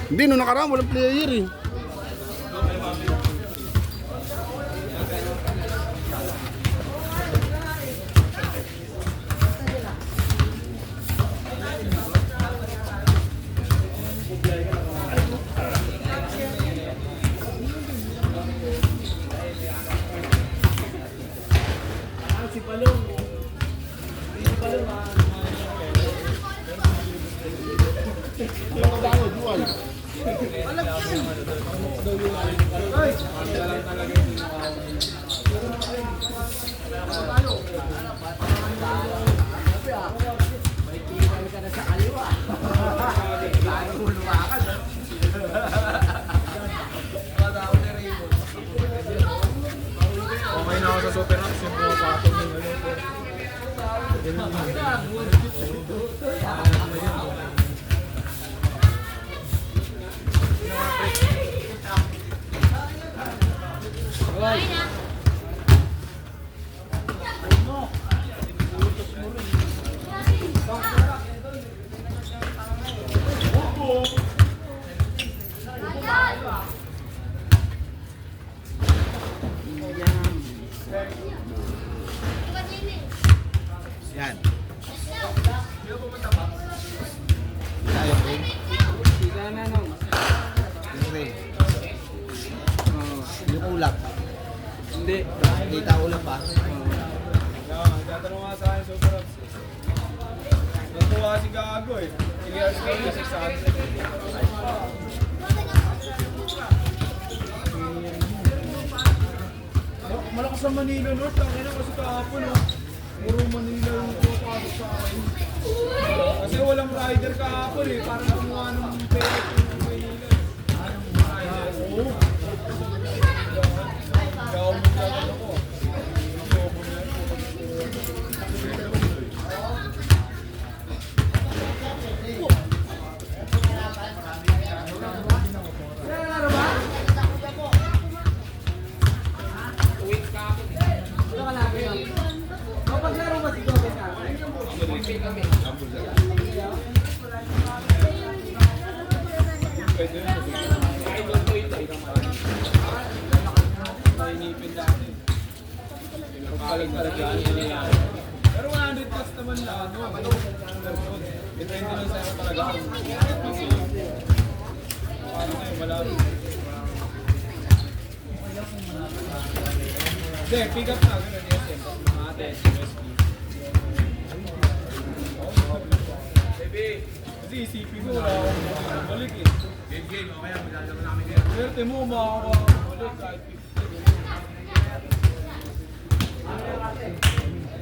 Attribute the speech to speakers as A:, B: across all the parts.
A: Hindi, nung nakaraan walang player eh.
B: Okay na ako sa Super Rocks yung mga patong yung
A: Yan. Yung ulap.
B: Hindi.
A: Kita ulap pa.
B: Tatanong nga sa akin Super Rocks. Natuwa si Gago eh. Sige, kasi sa akin. Malakas sa Manila North. Ang ina kasi kahapon oh. Puro Manila yung pumapasok sa akin. Kasi walang rider kahapon eh. Parang kumuha ng pera yung Manila. Rider. Oo. Kaya umigatan ako. Pero 100 plus naman lang, ano? Depende lang sa'yo talaga kung kasi paano kayo malapit. Hindi, pick up na, gano'n yung SM. Mga ate, USB. Kasi isipin mo, wala akong balik eh. Game, okay, maglalaro namin kayo. Swerte mo, makakabalik kahit 50.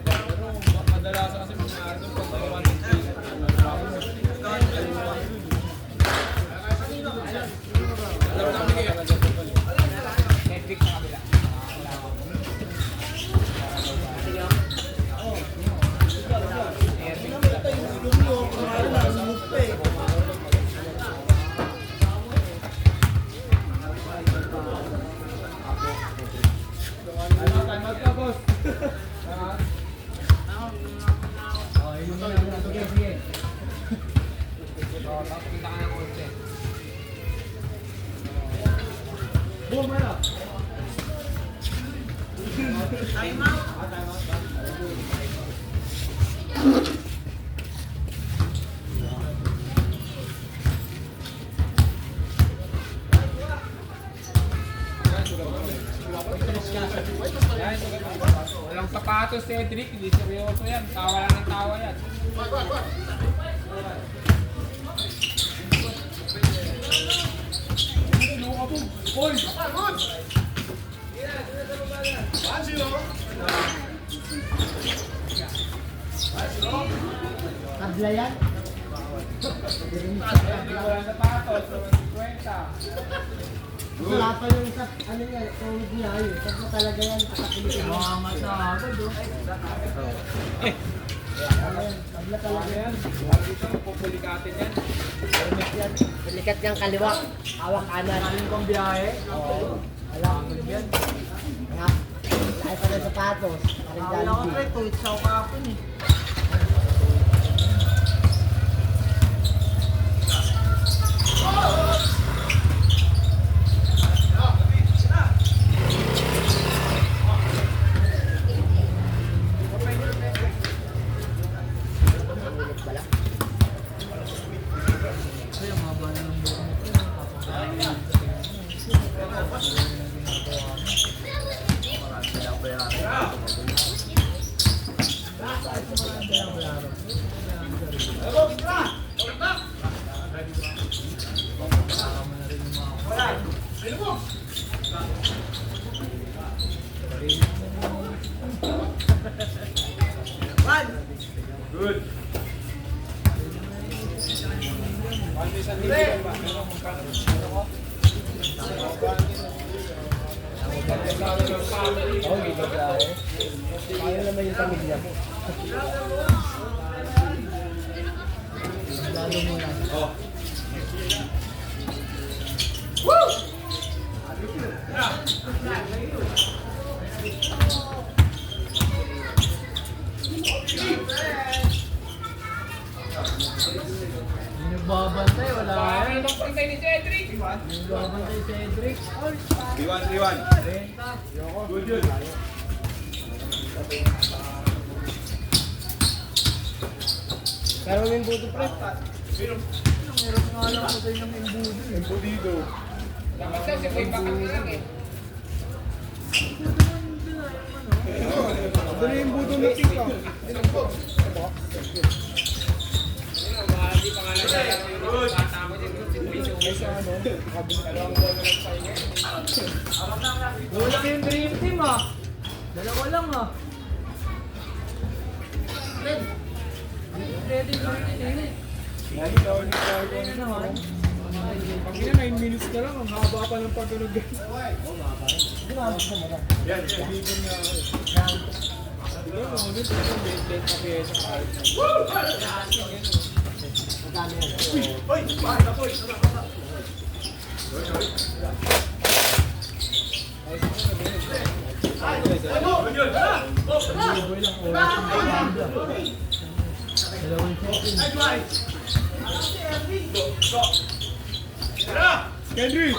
B: Pero kadalasan kasi mangyari doon pag may 1 walang sapatos, Cedric. Hindi seryoso yan. Tawa lang ng tawa yan. Hoy!
C: Kabla yan?
B: Walang sapatos. 50.
C: Wala pa yung isa, ano yan, tawag niya yun. Kasi talaga yan, kakapitin mo.
B: Masagad oh.
C: Kabla talaga yan.
B: Dito, pupulikatin yan.
C: Balikat niyang kaliwa, hawak kanan.
B: Kaling kong biyahe.
C: Oo. Alam ko yan. Nga, lahat pa ng sapatos. Parang Jollibee.
B: tuwit sa kapon eh. Good.
C: Kaya naman yung pamilya mo. Lalo mo lang. Yung nagbabantay, wala yan. Yung nagbabantay si Cedric.
B: 3-1. Good, good.
C: Pero may buto pre.
B: Meron nga lang ko sa'yo ng imbudo. Imbudido.
D: Dapat daw si Boy Bakang na lang eh.
B: Ito na yung imbudo na tika.
D: Hindi pa nga lang kaya yung tatama din si Boy Bakang.
C: Wala yung dream team ah. Dalawa lang ah. Ready na rin eh.
B: Pag ina 9 minutes na lang, ang haba pa ng pagkanog. Yan, bibigyan niya ako. Di ba, mga ulit, ito, bent na pyesa kahit na.
C: Madami yan.
B: Kendry!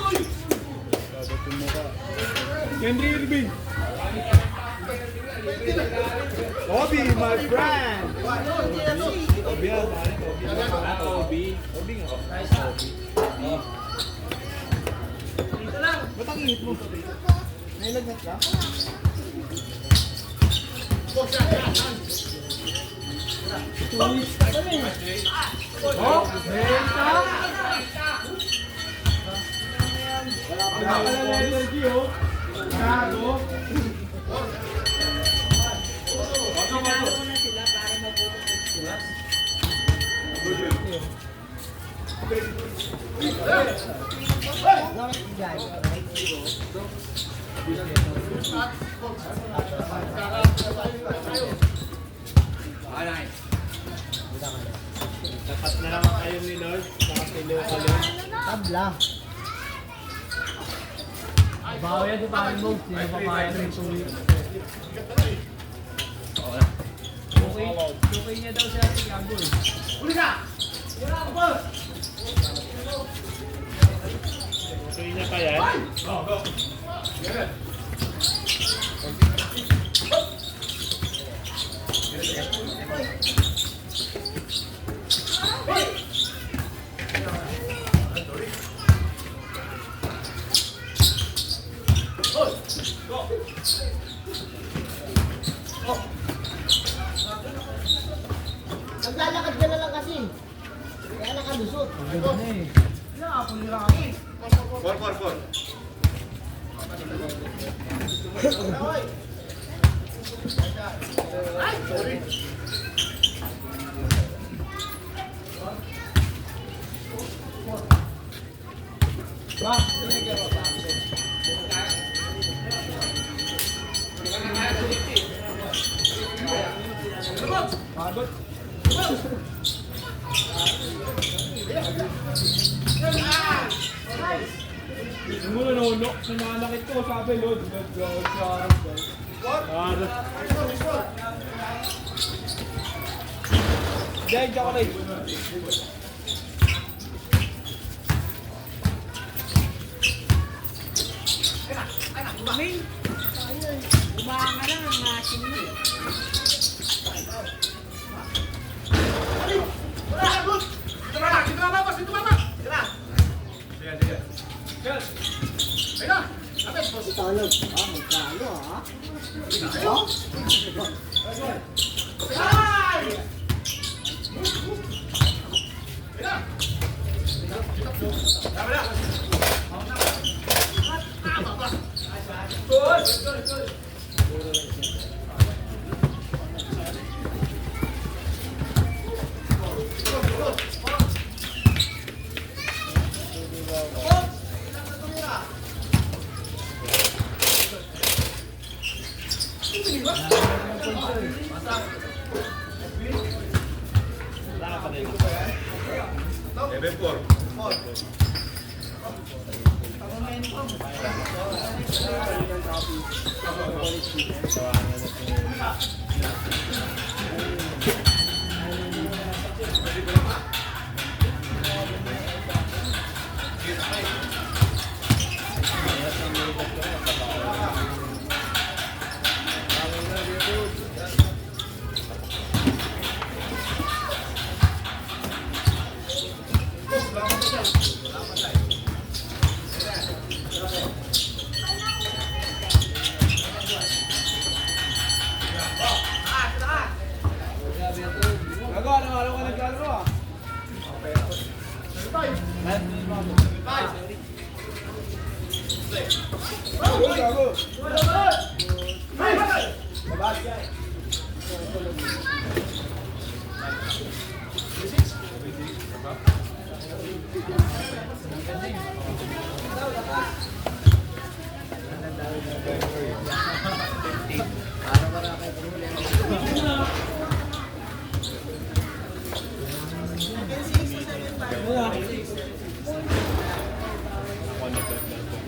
B: Kendry Irving! Obi, my friend! Obi yan, Obi. Obi nga. Ba't ang init mo?
C: Nailagnat ka? Oh, meron ka?
B: Wala pala na energy, oh. Gago. Dapat na lang kayo ni Lord. Dapat ni Lord sa Lord.
C: Tabla. Bawa yan si Paring Bones, hindi pa kaya rin 2 weeks. Okay niya daw siya si Gago eh.
B: Okay na pa yan?
C: Naglalakad ka na lang kasi. Kaya nakalusot.
B: Ganda na eh.
C: Nakapulirami.
B: 4-4-4. Pagod. Yung muna nunok, nananakit ko, sabi Lord, Diyan, chocolate.
D: Umanga lang ang masin mo.
C: Talog. Ah, magkano ah. Oh?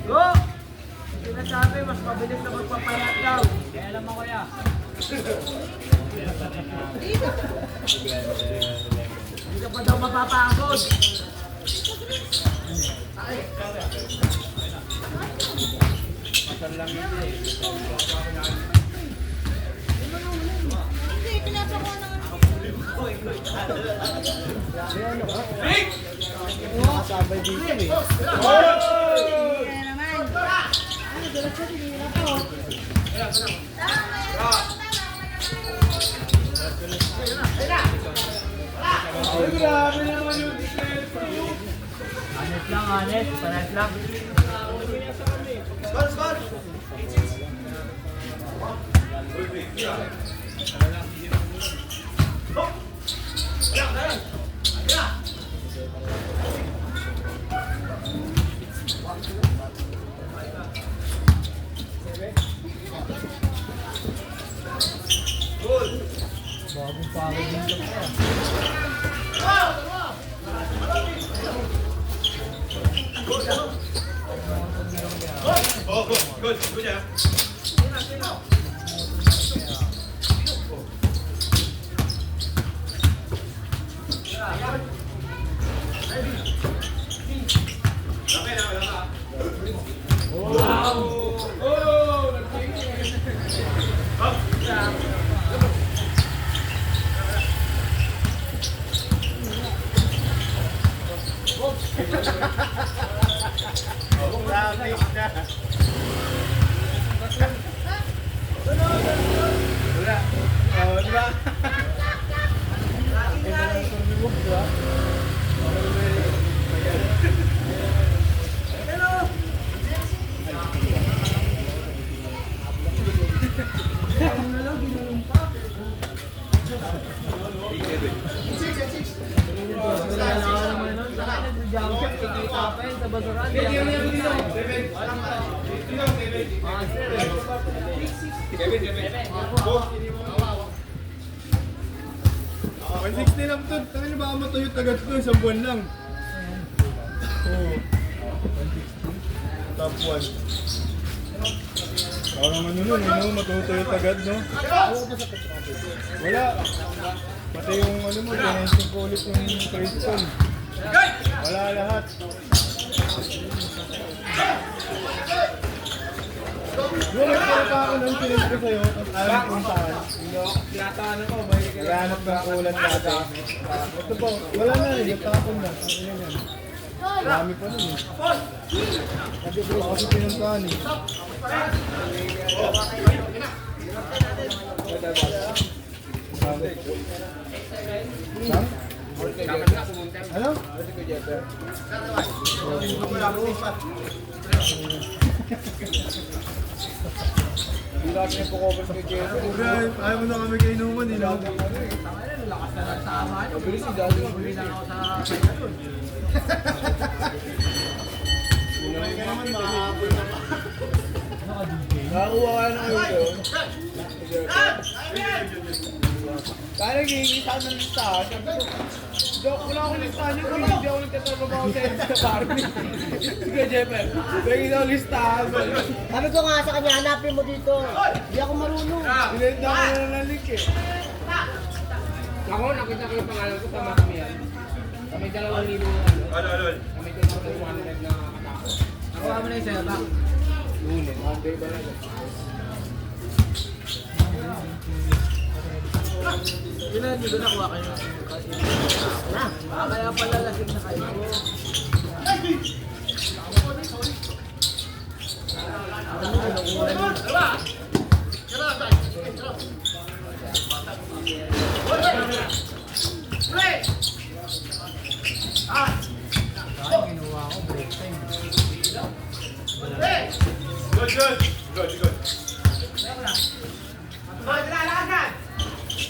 C: Go! Sinasabi, mas mabilis na magpapayat daw. Kaya alam mo kuya. Hindi ka pa daw mapapagod.
E: Hindi, pinapakuha na nga.
C: Sabay dito eh.
E: Kaya naman. Ano, gulat ko, tinira ko.
B: Ay, grabe naman yung defense.
C: Honest lang, honest. Honest lang. Bagong pagod din lang yan.
B: $160 lang to. Tayo na baka matuyot agad to. Isang buwan lang. Oo. Top 1. Parang ano nun, matutuyot agad, no? Wala. Pati yung ano mo, pinensin ko ulit yung Crimson. Wala lahat. Yung nagpala pa ako nung pinensin ko sa'yo, at alam kung saan.
D: Tinataan ako, may
B: Naghanap ng ulan dati. Ito po, wala na rin, nagtapon na. Ano yan? Marami pa nun eh. Sabi ko, kasi pinuntahan eh. Saan?
D: Dapat na pumunta.
B: Ano? Hindi natin yung po-cover kay Jeffrey. Ayaw mo na kami kay Inuman, eh. Mabilis si Daddy. Nakakuha ka ng ulo. Kaya nagiging sa ng listahan. Sabi ko, wala akong listahan yun. Hindi ako nagtatrabaho sa Edsa Barbie. Sige, Jeffrey. Nagiging ako listahan.
C: Sabi ko nga sa kanya, hanapin mo dito. Hindi ako marunong.
B: Pinenda ko na ng link eh.
D: Ako, nakita ko yung pangalan ko, tama kami yan. Kami 2,000 ano. Kami 2,100 na katako.
E: Nakuha mo na yung sa'yo, bak?
D: Lunes.
B: Monday ba na?
E: Yun na, hindi ko nakuha kayo. Kaya pala lasing na kayo.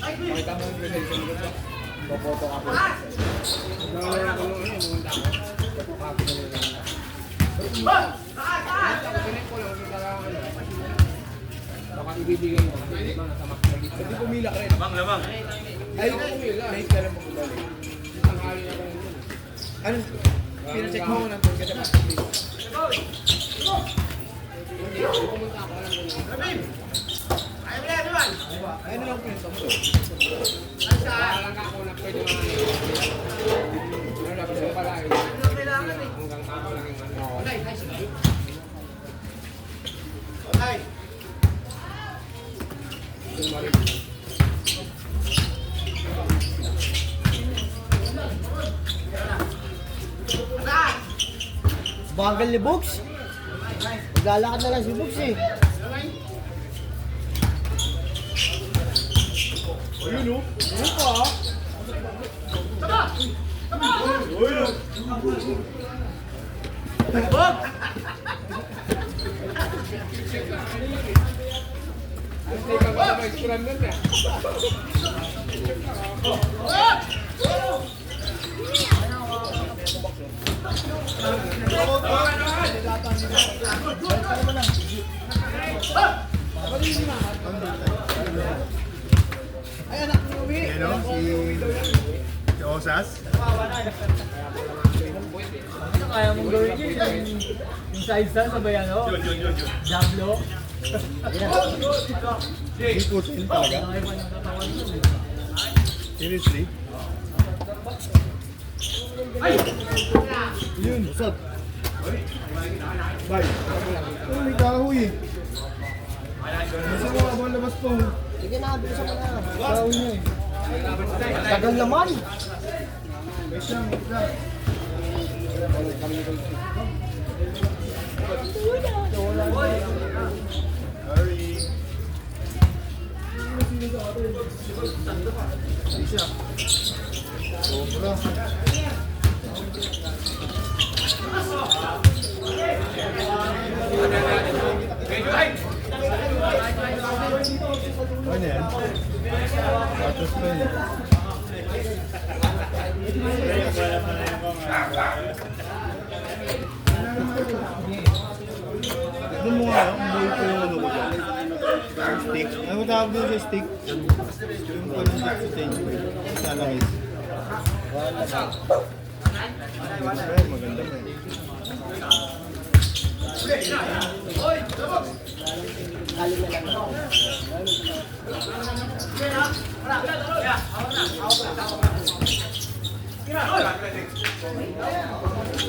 B: Pakita mo yung credential ko sa popoto ka po.
D: Nawala ko nung ano, pumunta ako. Copy na nila. Pinik ko lang, kita lang ako. Baka ibibigay mo. Hindi ba, nasa Max na dito.
B: Hindi pumila ka rin. Ay,
D: pumila.
B: late ka lang mo balik.
D: Isang hari na lang yun.
B: Ano? Pinacheck mo kung nandun ka sa passport.
D: Hindi, pumunta ako. Alam ko na.
B: Ano lang pinunta mo?
D: Alam ka ako na pwede mga ano. Ano na, gusto pala eh. Hanggang ako lang yung ano. Yung marin.
C: Bagal ni Books. Maglalakad na lang si Books eh.
B: Ayun o. Ayun pa ah. Ayun o.
D: Hindi ka ba mag-scrum nun eh?
B: Ay, anak ni Uwi. Ano? Si Osas?
E: Kaya mong gawin yun. Yung side stand sa bayano. Diablo.
B: Iputin talaga? Seriously? Yun, usap. Bye. Oh, may kahoy eh. Nasa mga abang labas po.
C: Sige na, bilisan mo na.
B: Kahoy niya eh.
C: Tagal naman.
B: Wait lang, wait lang. Sorry. Sobra. Ano yan? Patos pa yun. Tignan mo nga, umuwi ko yung ano ko dyan. Yung stick. Ano tawag din sa stick? Yung parang stick sa change. Sa langis. Ay, maganda pa eh.
C: Kali na lang ako.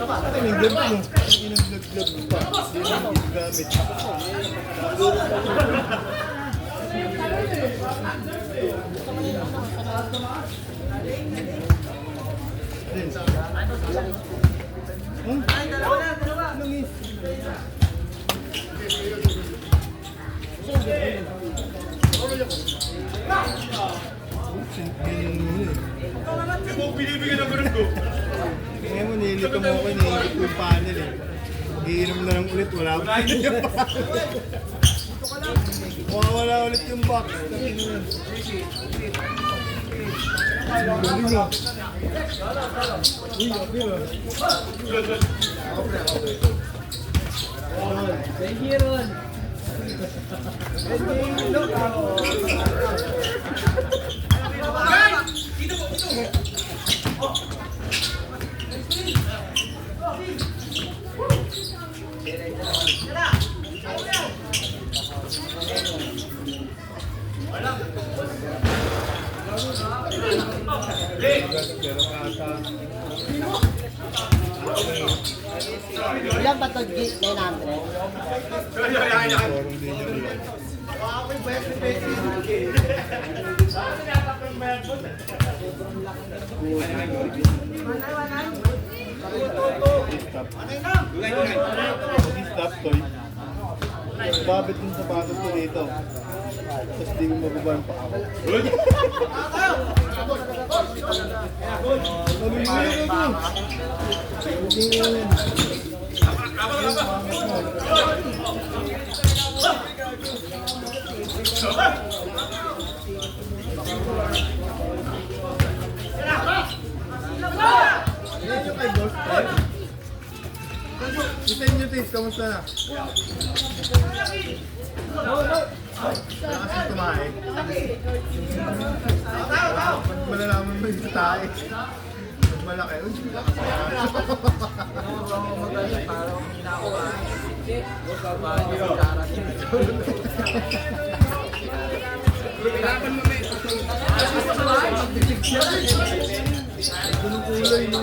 B: Ate, may vlog mo. Inag-vlog mo pa. Hindi mo gamit. Din. Langis. Oops, mo binibigyan ng ganun ko. Ngayon mo, nilito mo ako, nilito ko yung panel eh. Iinom na lang ulit, wala pa rin yung panel. Wala ulit yung box. Galing ah. Uy, okay ah.
E: Thank you, Ron.
C: Ilan ba ito? 900?
B: Stop toy. Babit yung sapatos ko dito. Tapos di ko mababa yung paa ko. Kita nyo, Tis, kamusta na? Wala kasing tumae. Malalaman mo yung tae. Pag malaki, uy, ganun kulay, no?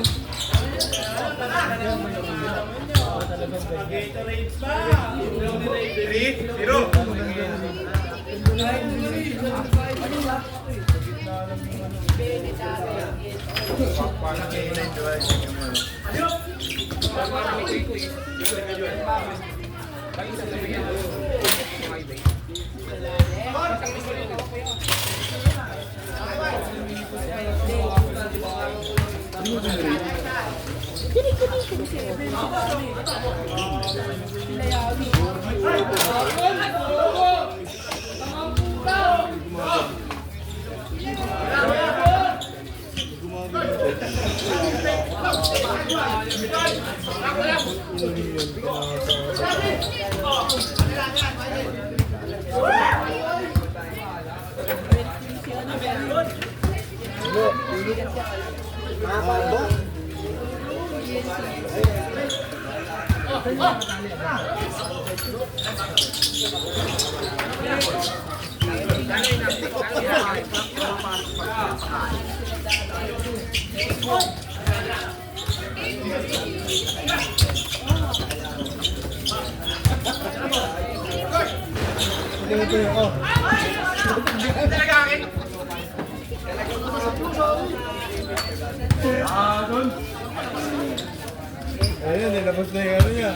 B: Ayun, nilabas na yung ano niya.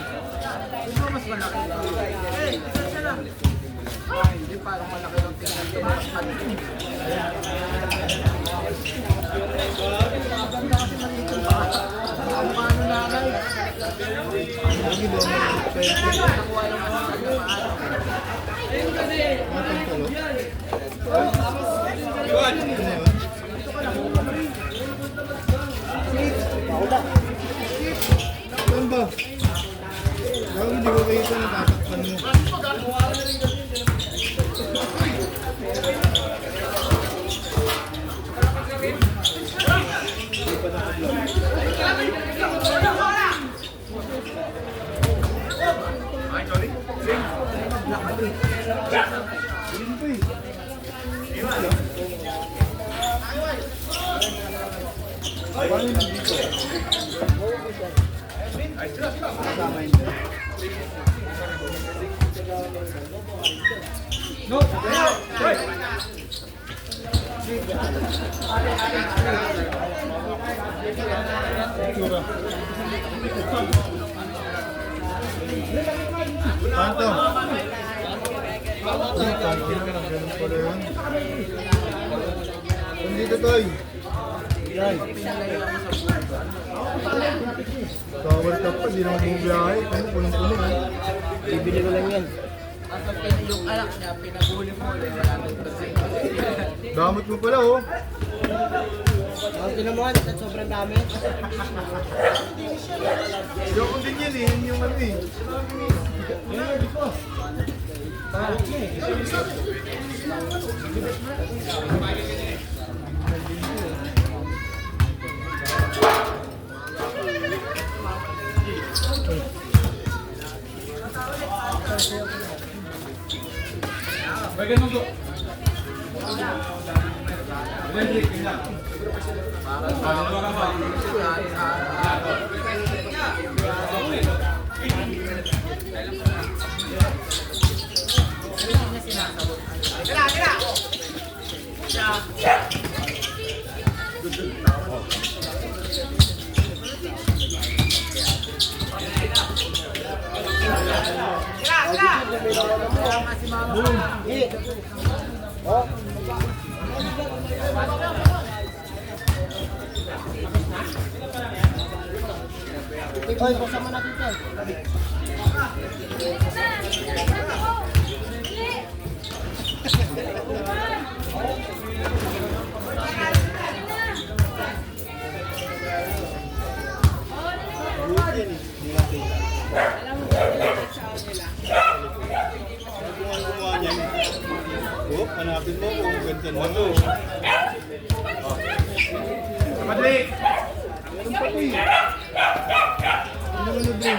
B: Saan ba? Gawin, hindi ko kayo ito natatakpan mo. Panto. Dito, Toy. Tower top pa, di naman bumibiyahe. Ayun, punong-puno.
A: Bibili ko lang yan.
D: Yung anak niya, pinaguli mo ulit. Wala nang
B: Damot mo pala, oh.
C: Ang tinamuhan, sobrang dami.
B: Yung din yan eh, yun yung ano eh.
C: Oy, kasama natin ito.
B: Oh, hanapin mo kung ganda na to. Madli! Meron pa ko eh. Ano na din?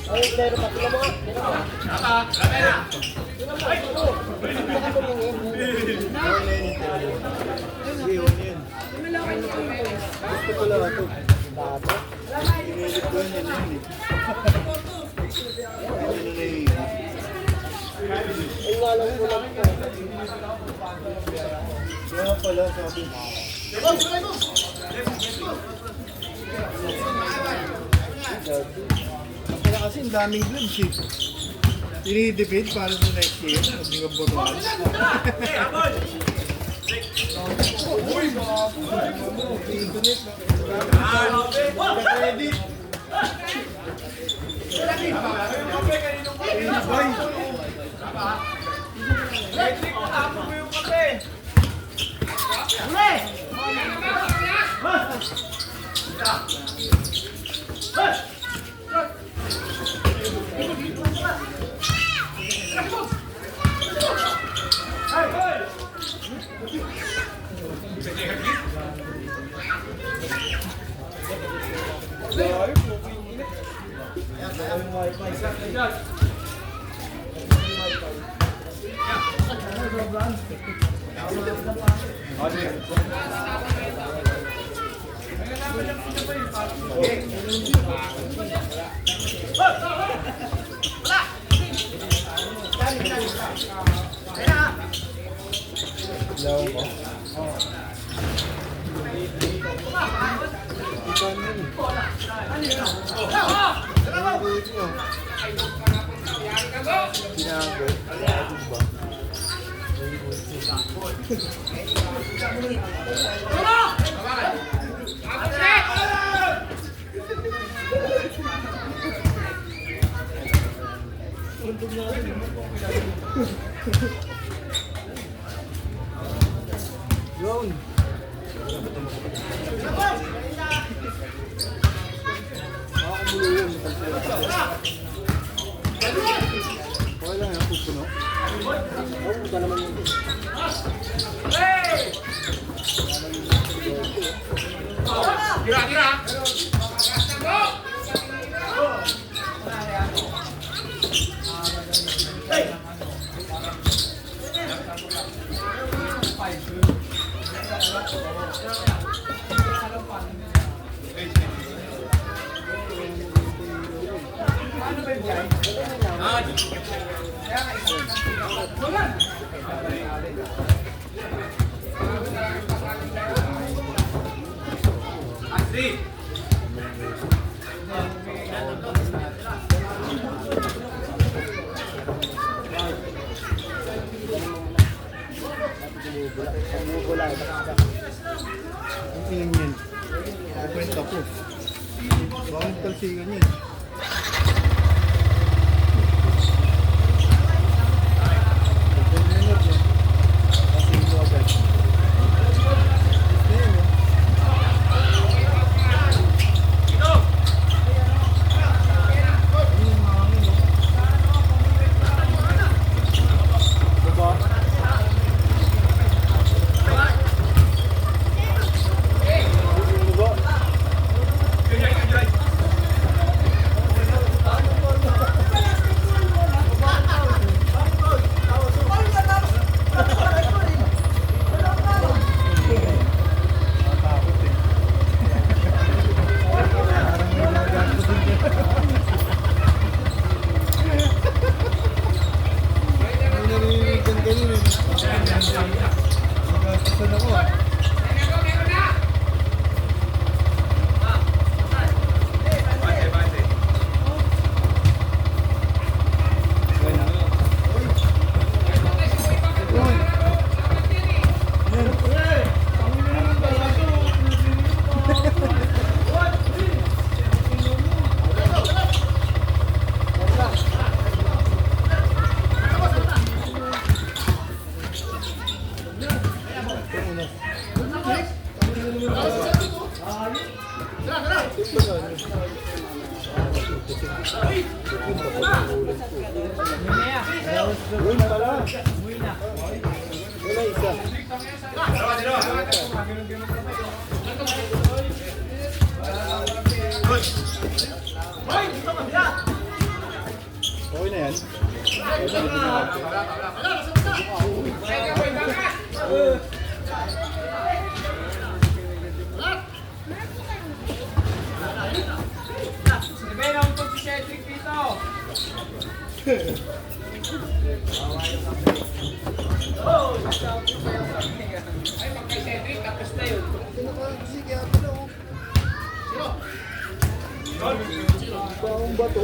C: Ay, pero pati na mga.
B: Gusto ko lang ito. Pinilit ko yan yan eh.
C: Ay, nga lang po lang po.
B: Kaya pala sabi. Kaya kasi ang daming gloves eh. Tinidebate para sa next year. Hindi ka botohan. Yun. Makakumulo yun. Wala nga, pupuno.
C: Oh, buta naman yun.
D: Tira!
B: Ang tingin yan. Kwenta po. Bakit talsikan yan? Okay na yan.
D: Sabi na untog si Cedric dito. Ay, pag kay Cedric, tapos na yun.
B: Baong bato.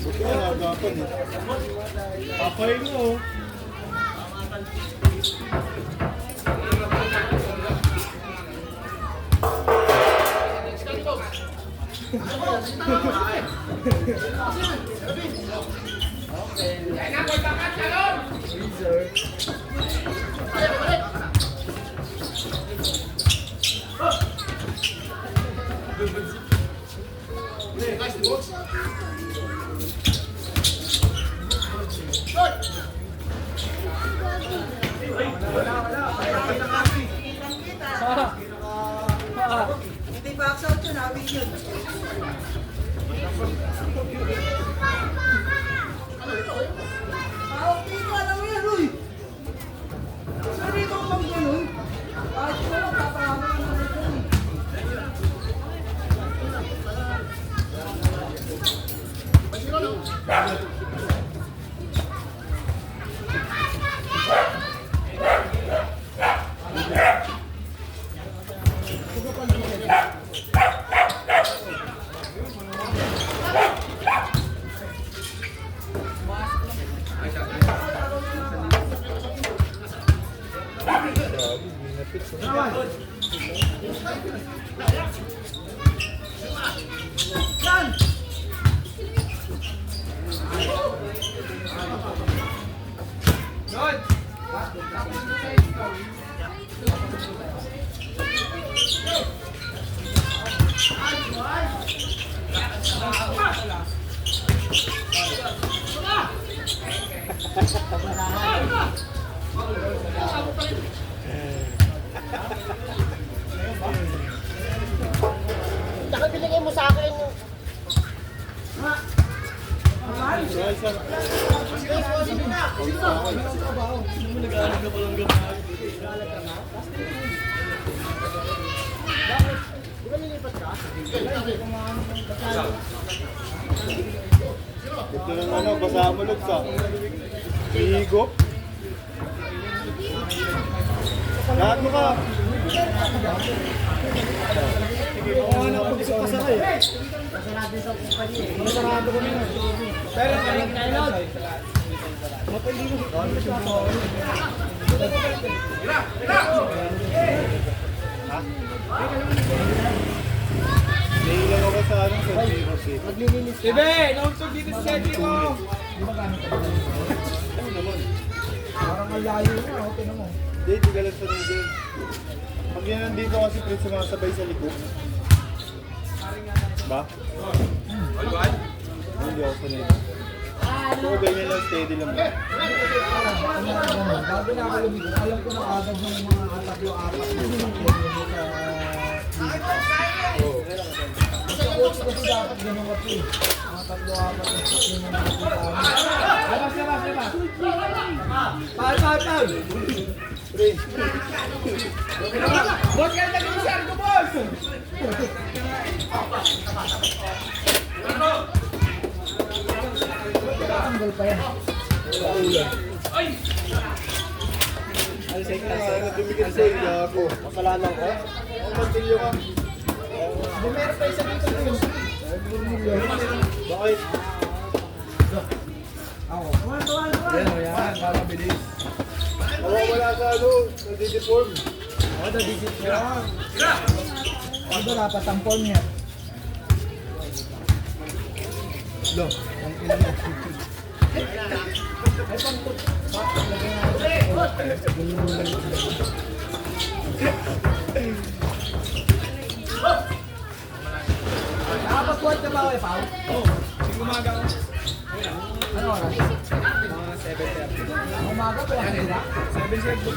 B: Buti na nagapan eh. Papay mo.
C: Hindi box out yun, awin yun. Hindi ko alam mo yan, uy! Sorry ko pang gano'n. Kahit ko lang, papahaman mo na ito.
A: binigay mo sa akin yung...
B: Ito lang ano, basa mo log sa higop. Lahat mo ka. Oo, ano ako gusto pasakay.
A: Pasarado sa kumpanya eh.
B: Masarado ko na yun. Pero mapindi mo. Nailang ako sa anong sa zero seat.
A: Maglilinis ka.
D: Ibe, naunsog dito sa sentry mo.
B: Parang malayo na, okay na mo. Hindi, di ka lang sa nandun. Pag yan nandito kasi pre, sumasabay sa likod. Ba? Hindi ako sanay. So, ganyan lang, steady lang.
C: Bago na ako lumikot, alam ko na agad ng mga tatlo-apat na sa coach kasi dapat ganun ka po. Mga tatlo-apat na sakyo na nakikita mo.
D: Labas. Paul.
B: Pre,
D: Boss, kaya nag-iisar ko, boss.
C: Tanggal pa yan.
B: dumikit sa iyo ako. Masalanan ko? Ang matilyo ka.
C: Meron pa isa dito yun.
B: Bakit?
C: Ako.
B: Yan, kakabilis. Wala sa ano, nadideform.
C: Ito dapat ang form niya.
B: Lo, ang ina mo.
C: Nakapag-work na ba ako, Pao?
D: Oo, yung umaga ko.
C: Ano oras?
D: Mga 7:30.
C: Ang umaga ko lang sila.
D: 7:30 ko.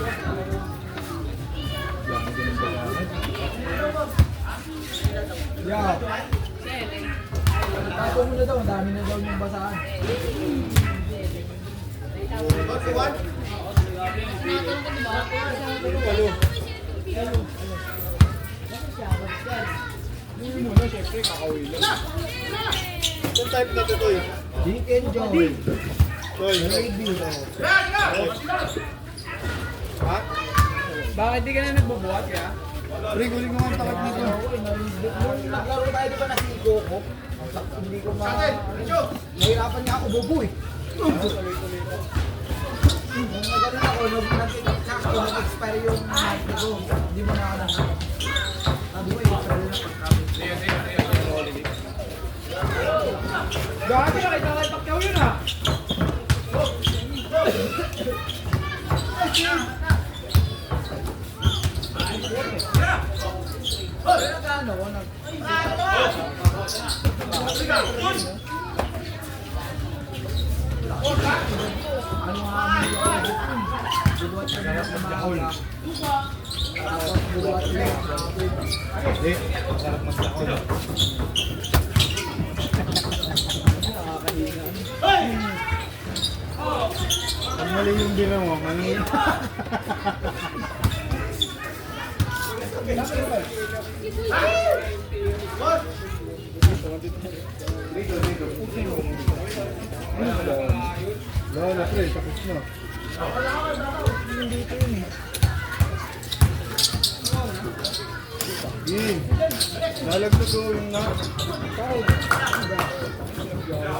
C: Yeah. Tapo mo na daw, ang dami na daw yung basahan.
B: Palo.
D: Hindi muna, syempre, kakauwi lang.
B: Yung type na to, Toy.
C: Dick and Joey.
B: Toy.
C: Review.
B: Ha?
D: Bakit di ka na nagbubuhat kaya?
B: Pre, kuling ko ang takot nito.
C: Nung naglaro tayo di ba na si Coco, hindi ko nahirapan niya ako bubo eh. Nung nagano ako, nag-expire yung night ko, hindi mo na alam. Sabi ko, i-expire na pagkabit.
D: Bakit na kita kay Pacquiao yun ah?
C: Ano, ano nga mo yung bubuhat ka na sa mga ulo. Bubuhat ka na.
B: Hindi, masarap mas takot. Ang mali yung ginawa, mali. Wala, pre, tapos na. Yun. Nalagdag ko yung na.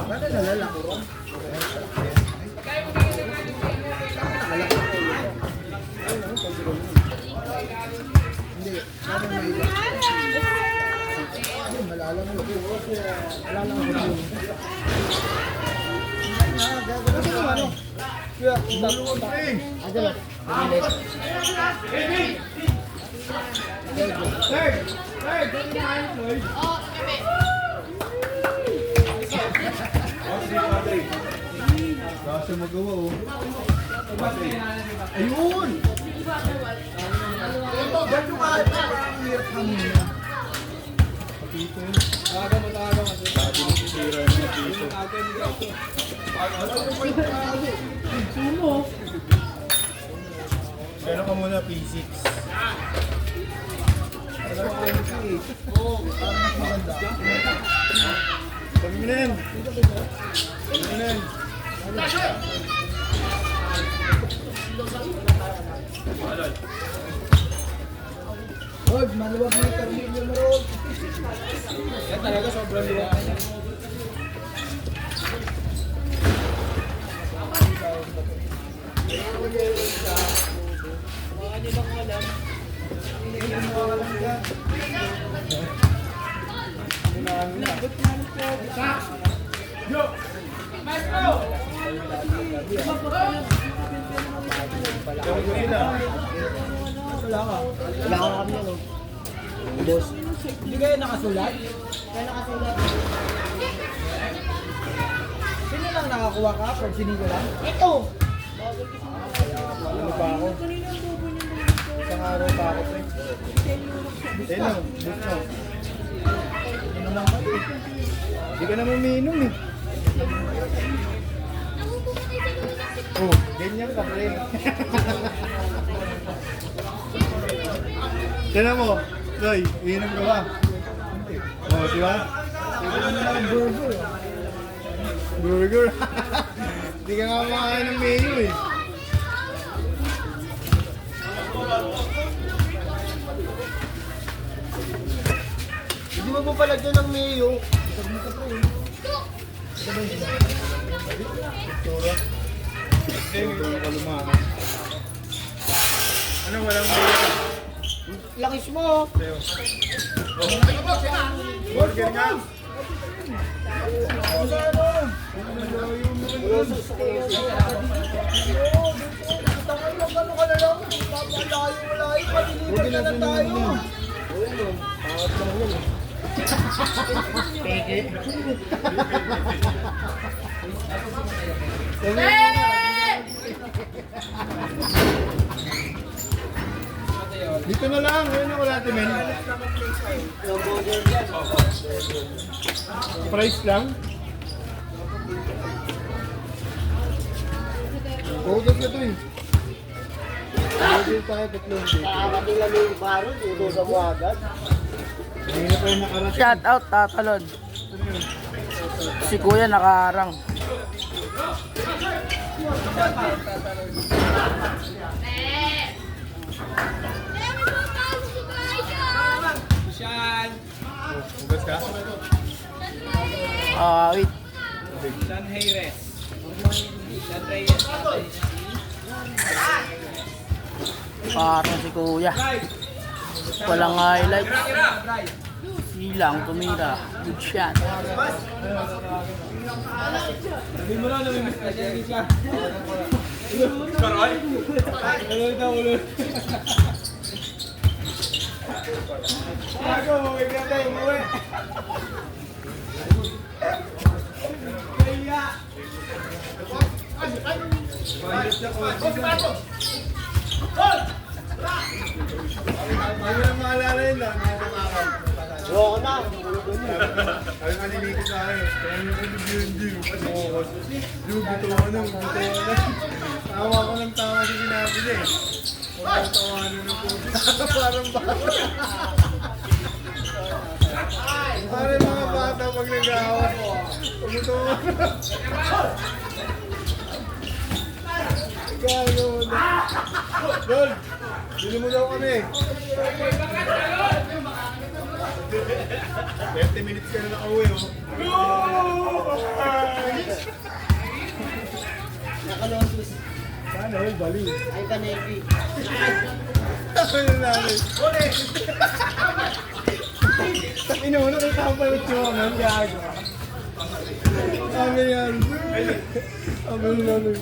C: Ano nalala ko ron? Hindi, ano may malala mo ko. Malala mo ko. Gagawin mo ano? Kaya, dalawang tayo. Aja lang.
B: Kasi magawa oh.
C: Ayun! Ba't yung kahit parang hirap hangin?
B: dito yun.
D: Aga mo.
B: Sira yung mga dito.
D: Aga mo dito.
E: Sumo.
B: Pero ka muna P6. Sabi mo na yan. Sabi mo na yan.
C: Rod, maluwag mo yung terminal mo, Rod.
D: Yan talaga sobrang liwag na yan.
C: Wala ka.
A: Wala ka kami ano. Boss.
C: Hindi kayo nakasulat?
A: Kaya nakasulat.
C: Sino lang nakakuha ka? Pag siniko lang?
A: Ito!
B: Ano pa ako? Isang araw pa ako. Ano? Gusto.
C: Ano lang kayo?
B: Hindi ka naman umiinom eh. Oh, ganyan ka pre. Tignan mo, Loy, umiinom ka ba? Oh, di ba? Burger. Hindi ka nga makain ng mayo eh.
A: Hindi mo pala dyan ng mayo.
B: Tura. Hindi ka lumahan. Ano, walang mayo?
A: Lakis mo.
B: Burger nga.
C: Huwag na lang tayo.
B: Dito na lang, ngayon ako natin men. Price lang. Order na to eh. Order tayo tatlong dito.
A: Nakakating lang yung baro. Dito sa mo agad.
B: Hindi na tayo nakarating.
E: Shout out, Tatalon. Si Kuya nakaharang.
D: Sean!
B: Bugas ka?
E: Wait.
D: Sean Hayres. Sean Reyes.
E: Parang si Kuya. Walang highlight. Silang tumira. Good shot.
D: Hindi mo lang namimiss ka siya. Siya. Karoy? Ulol na ulol.
B: Ako, mawag na tayo, umuwi.
D: Kaya!
B: Ano lang maalala yun lang, may nakakan.
A: Ayoko na.
B: Ay, malilito sa akin. Kaya nung hindi. Oo, yung bituan ng tawa ko ng tawa sa sinabi niya eh. Huwag kang tawanan ng puto. Parang bata. Parang mga bata pag nag-aaway. Pumutuwa. Gano mo na. Lord, bili mo daw kami. 20 minutes ka na nakauwi, oh.
A: Nakalosus.
B: Sana, oh, baliw.
A: Ay ka Navy.
B: Ano na namin? Inuuna kay Kampal at Chuangan, gago. Sabi yan. Sabi namin.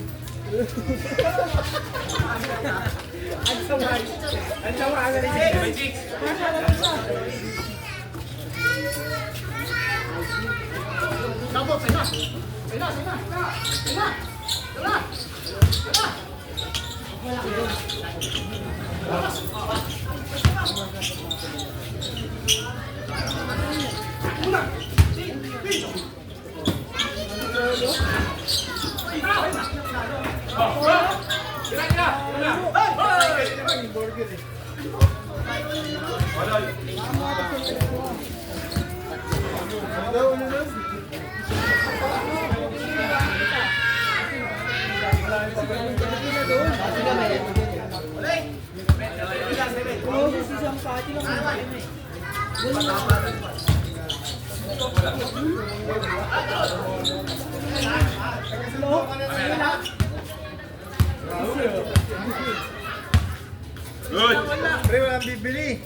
A: Pre, walang bibili.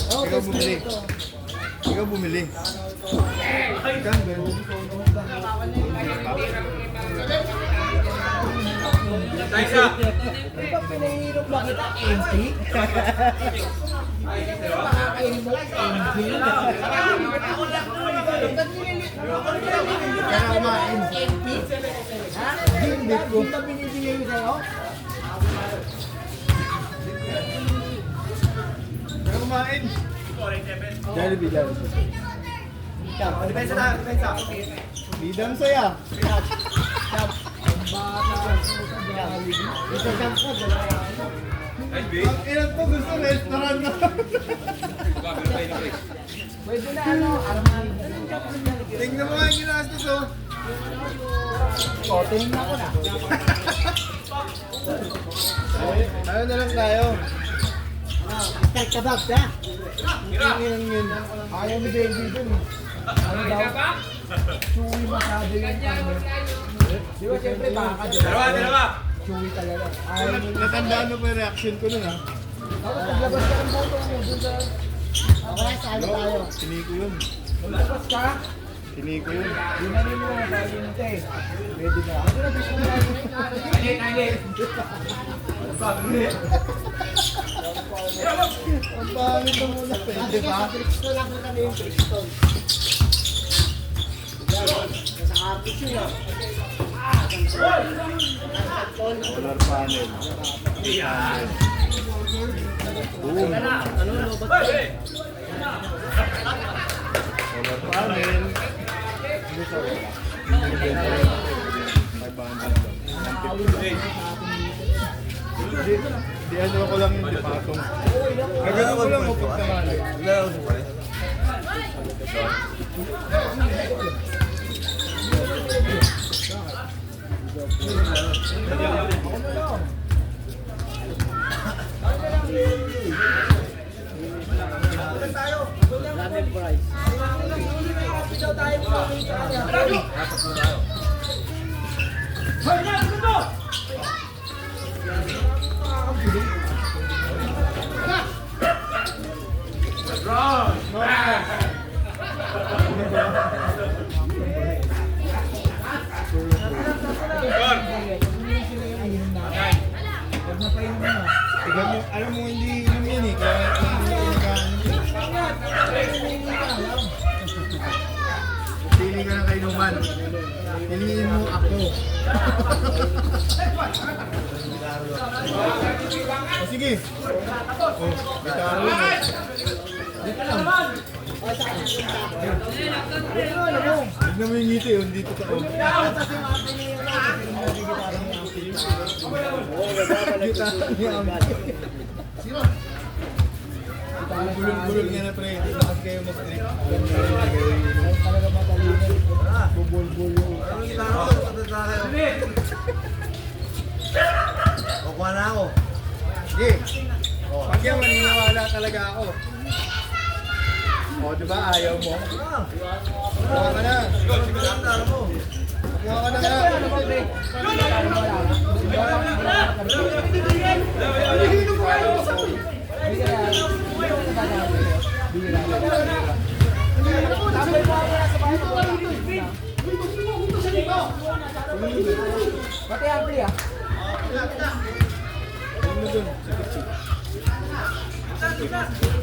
A: Ikaw bumili. Ikaw bumili.
C: Ikaw pinahihirap ba kita? Empty? Makakainin mo lang empty?
A: Kaya kumain.
C: Empty? Ha? Hindi ka binibigay mo sa'yo?
A: Kaya kumain. Jollibee, Jollibee. Depensa na, depensa. Bidang saya. Ang ilan to gusto restaurant na.
C: Pwede na ano, arman.
A: Tingnan mo nga yung ginastos oh.
C: O, tingnan ko na.
A: Ano na lang tayo?
C: Steak kebab ka?
A: Yun.
C: Ayaw ni baby dun. Ano daw? Chewy masyado yung ano. Di ba siyempre baka di ba?
D: Dalawa.
C: Chewy talaga. Ayaw ni...
A: Natandaan mo pa yung reaction ko nun ha.
C: Tapos paglabas ka ng boto mo dun sa... Okay, sali tayo.
A: Tiniko yun.
C: Paglabas ka,
A: Tiniko yun.
C: ginanin mo, sabi mo te. Ready na. Ano na gusto mo natin?
A: Ang pangit na muna. Pwede ba?
C: Brixton lang mo kami yung Brixton. Yan, nasa artist yun ah.
A: Solar panel. Boom. Solar panel. Hindi sa 500 lang. Di ano ko lang yung dipatong. Nagano ko lang upot na mali.
C: Ramen price.
A: Tignan mo, alam mo hindi inom yan eh. Kaya hindi yung pili ka ng kainuman. Piliin mo ako. O sige. O, bitaro yun. Tignan mo yung ngiti yun, dito ka. Bulol-bulol nga na pre, hindi na kasi kayo mag-trip.
C: Talaga matalino. Bubul-bulo.
A: Kukuha na ako. Sige. Pag yan, maniniwala talaga ako. O, diba? Ayaw mo? Kukuha ka na. Kukuha ka na nga.
C: Pati ampli ah.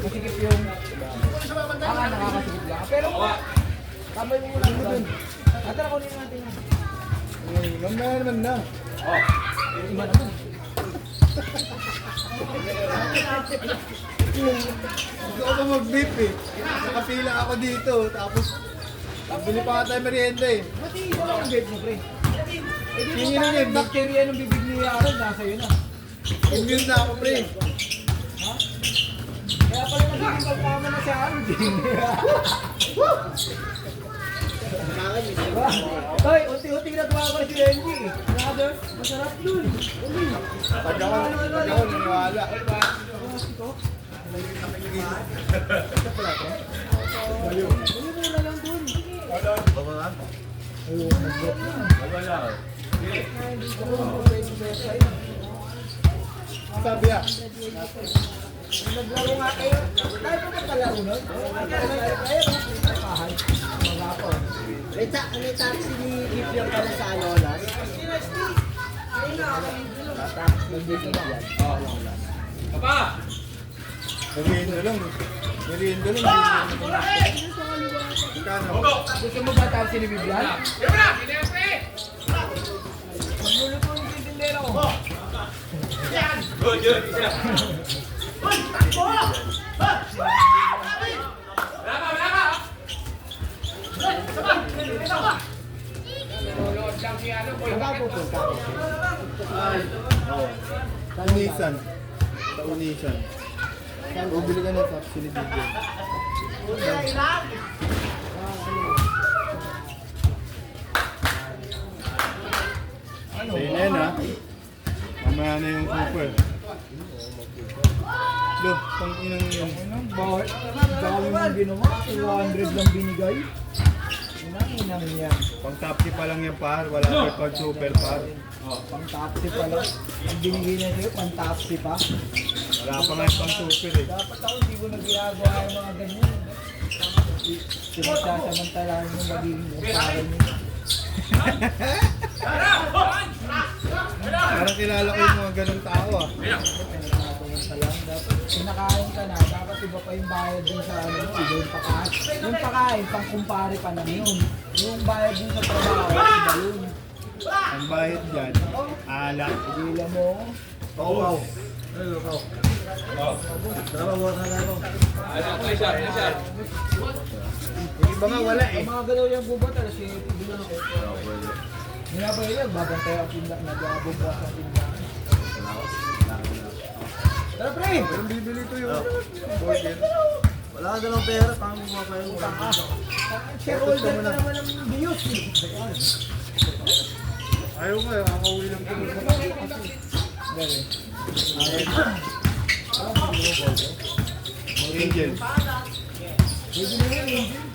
C: Masikip yung... nakakasikip lang. Pero tambay mo muna doon. Atara kunin natin yan.
A: Mamaya naman na.
C: Iba naman.
A: Gusto ko pa mag-beef eh. Nakapila ako dito. Tapos, bili pa nga tayo merienda eh.
C: Pati isa lang ang bed mo, pre.
A: Tingin na yun.
C: Bacteria ng bibig ni Aaron, nasa iyo na.
A: Immune na ako, pre.
C: Kaya pala nagiging kalpama na si Aaron. Hoy, unti-unti ginagawa ko si Renji. Brother, masarap dun.
A: Pag ako naniwala.
C: Buli mo na lang dun.
A: Sabi ah.
C: Naglaro nga kayo. Tayo pa ba kalaro nun? Kaya pahay. Magapon.
F: May taxi ni Biblia pala sa Alolas.
A: Merienda lang. Merienda lang. Kano?
C: Gusto mo ba tayo sinibiblan? Magluluto yung tindindero ko.
A: Unisan. Sa Unisan. Bumili ka ng taxi ni Biblia. Sa'yo na yan ha. Mamaya na yung cooper. Loh, pang inang yun.
C: Bakit? Dami mong ginawa. 200 lang binigay. Inang yan.
A: Pang taxi pa lang yan par. Wala pa pag super par.
C: Pang taxi pa lang. Ang binigay na sa'yo, pang taxi pa.
A: Wala pa nga yung pang super eh.
C: Dapat ako hindi ko na ginagawa yung mga ganyan. Sinagsasamantalahan yung magiging usahan niyo.
A: Parang kilala ko yung mga ganun tao ah.
C: Pinagsasamantalahan. Dapat kinakain ka na. Dapat iba pa yung bayad din sa ano, iba yung pakain. Yung pakain, pang kumpare pa lang yun. Yung bayad din sa trabaho, iba yun.
A: Ang bahid dyan, alak.
C: Pagila mo.
A: Oo. Yung iba nga wala eh.
C: Ang mga galaw yung bubat, alas yung bilang ako. Nga ba yun, babantay ang tinda, nag-bubat ang tinda. Tara pre!
A: Pero bibili ko yung burger.
F: Wala ka dalang pera, paano mo pa yung
C: Shareholder ka naman ng Diyos eh.
A: Ayaw nga, kakauwi lang ko. Angel.
C: Pwede na yun, Angel.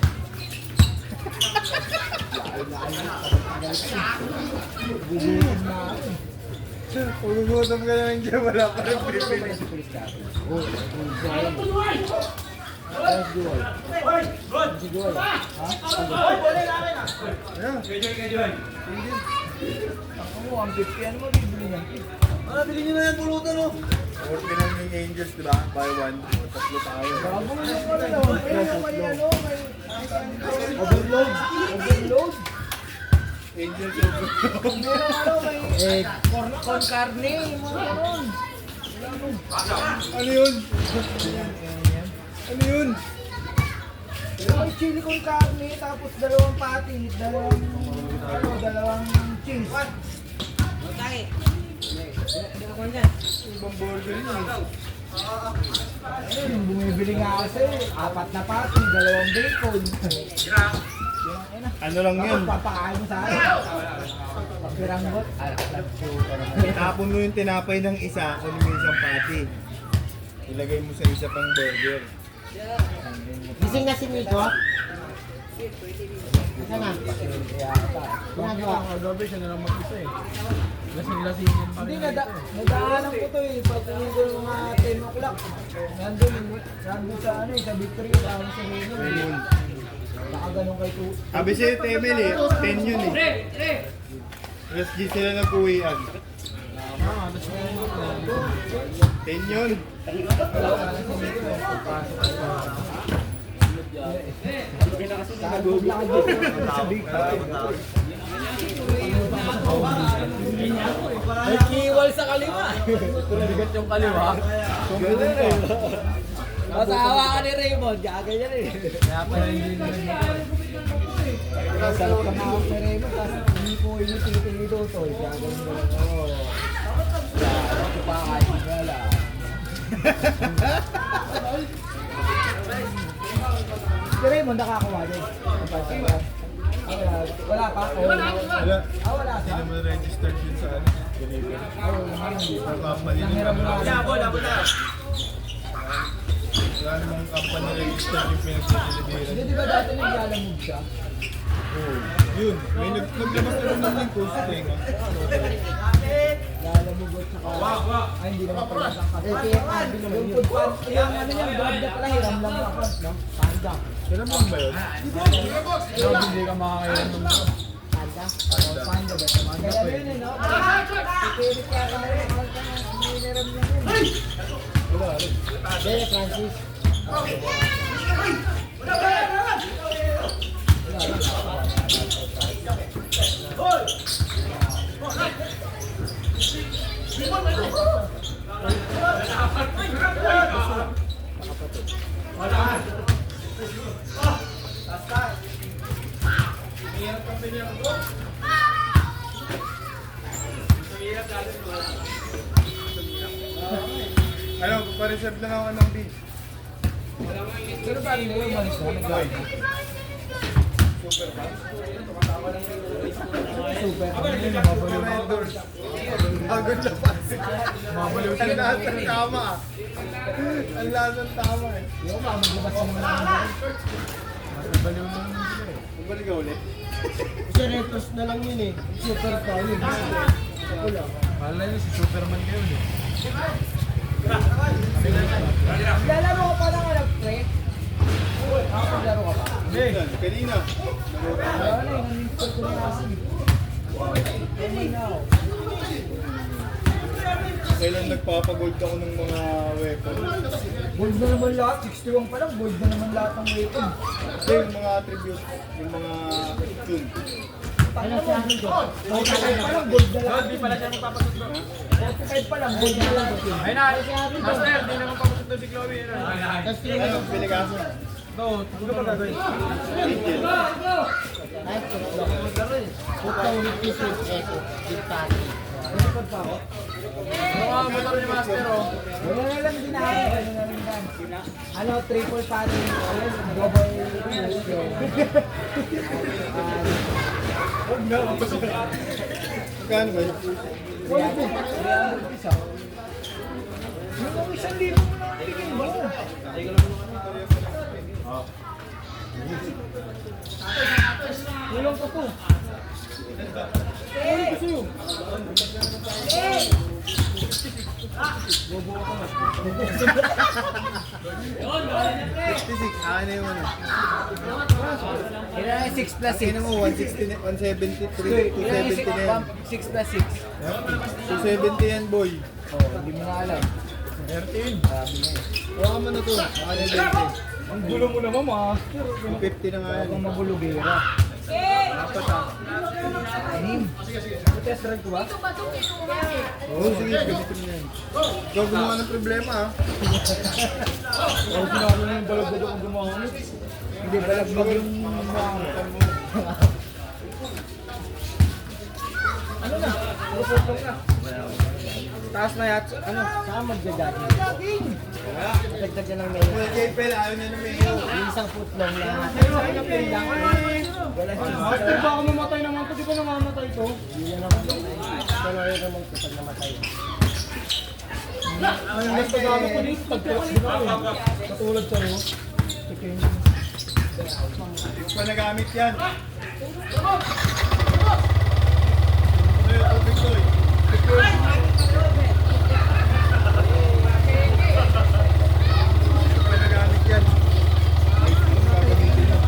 C: Bubuhin na ako eh.
A: Ugugutom ka na Angel, wala pa rin bibili.
C: Oh, let's go. Let's go. Ha?
A: Ayan.
C: Ako mo, ang 50 ano mo bibili niyan?
F: Para bilhin nyo na yan, pulutan o.
A: 40 lang yung Angels, diba? Buy one. Tatlo tayo.
C: Bago mo yung ano naman. Kaya may ano, may overload. Overload.
A: Angels over.
C: Meron ano, may corn carne, yung mga ganon.
A: Ano yun? Ano yun?
C: May chili con carne, tapos dalawang patty, dalawang cheese.
A: Ibang burger yun eh.
C: Yung bumibili nga kasi, 4 na patty, dalawang bacon.
A: Ano lang yun?
C: Papakain mo sa akin. Pagpiranggot,
A: Itapon mo yung tinapay ng isa, kunin mo yung isang patty. Ilagay mo sa isa pang burger.
F: Gising na si Nico. Sana. Ginagawa.
E: Gabi siya na lang mag-isa eh. Lasing-lasingin pa
C: Hindi,
E: rin.
C: nadaanan ko to eh. Pag tumingin ko ng mga 10 o'clock, nandun sa ano eh, sa Victory, tawag sa Reno.
A: Ayun.
C: Nakaganon kay tu.
A: Sabi sa'yo, Temel eh, 10 yun eh. Alas 10 sila nag-uwian. 10 yun.
C: Nagugla ka dito sa Victory.
E: May kiwal sa kaliwa. Bigat yung kaliwa.
F: Masawa ka ni Raymond, gaganyan eh.
E: Kaya pala hindi naman.
C: Sarap ka mga kay Raymond, tapos hindi ko initin ito, tol. Kaya ganun mo lang, oo. Kaya, ito pa kahit wala. Si Raymond nakakuha din. Wala pa?
A: Wala.
C: Wala
A: Hindi
C: pa?
A: naman registered yun sa ano. Delivery. Sa company nila.
C: Nangiram na.
A: Wala namang company registered yung pinag-delivery.
C: Hindi, di ba dati naglalamog siya?
A: Yun. May naglabas na naman yung post tenga.
C: Lalamog at saka... Ay, hindi naman pala isang kasi. Yung food pan, yung ano niya, grab na pala, hiram lang ako, no? Panda.
A: Kailan mo ba yun?
E: Pero hindi ka makakailan ng mga.
C: Panda? Panda ba? Kaya yun eh, no? Pipilit kaya tayo, may hiram niya yun.
A: Wala rin.
C: Dele, Francis.
A: Ano, pa-reserve lang ako ng beef.
C: Pero ba rin yung manis na? Nag-live. Super. Ano yun, mabalik.
A: Vendors. Bago na pa. Ang lahat ng tama ah. Ang lahat ng tama eh.
C: Yung ba, maglabas na naman namin.
A: Baliw na naman sila eh. Magbalik ka ulit.
C: Kasi retos na lang yun eh. Super pa yun. Wala.
A: Mahal na yun, si Superman kayo eh.
C: Lalaro ka pa ng anak, pre? Laro ka pa?
A: Kanina. Kanina.
C: Wala na yun, nandito ko na kasi. Kamay na ako.
A: Kailan nagpapagold ako ng mga weapon.
C: Gold na naman lahat, 61 pa lang, gold na naman lahat ng weapon.
A: Kasi yung mga attributes, yung mga tune.
C: Ano sa akin ko? 45 pa lang, gold na lang. Hindi pala siya magpapasok na. 45 pa lang, gold na lang.
E: Ay na, Master, di naman papasok si Chloe.
A: Ano, Piligaso.
E: Ito, ano ba gagawin? Mukha motor ni Master, oh.
C: Wala na lang din ako, wala na lang din. Ano, triple padding, double
A: Magkano ba yun?
C: Yung isang libo mo na bigyan mo. Walang pa to. Ano gusto yun?
A: Ano yung ano?
C: Kailangan 6 plus 6.
A: Ano mo, 160, 173, 270 na yan.
C: 6 plus 6.
A: 270 yan, boy.
C: Oh, hindi mo na alam.
A: 13.
C: Marami na eh.
A: Huwag mo na to. Baka na 20.
C: Ang gulo mo naman, master.
A: 250 na nga yan.
C: Ang mabulugera.
A: Dapat ah.
C: Anim. Test drive ko ba?
A: Oo, sige, gamitin mo yan. Ikaw gumawa ng problema ah.
C: Huwag sinabi mo yung balagdag akong gumawa. Hindi, balagdag yung mga ano na? Puputong na. Taas na yat. Ano? Saan magja-jogging? Dagdag na lang mayo.
A: Well, JPL, ayaw niya na mayo.
C: Yung isang footlong lang. Pero sa akin na lang. Wala siya.
B: Master, baka mamatay naman to. Di ba namamatay to?
C: Hindi na naman. Kaya naman kapag namatay.
B: Ay, ang basta gamit ko dito. Pagtuwas din ako eh. Katulad sa'yo. Chicken.
A: Yung pa nagamit yan. Ano yung tubig ko eh? Yung pa nagamit yan. Ay, yung gagamitin yan.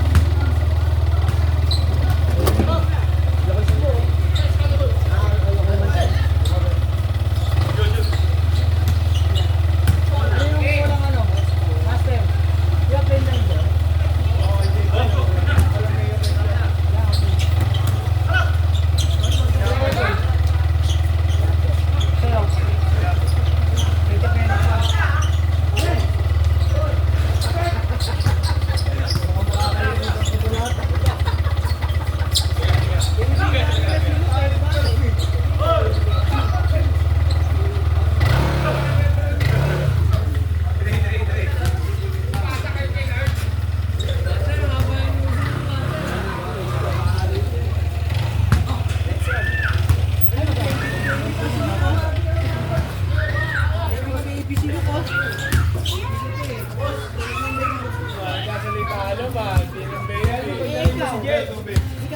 C: Walang ano. Master. Yung pen lang doon.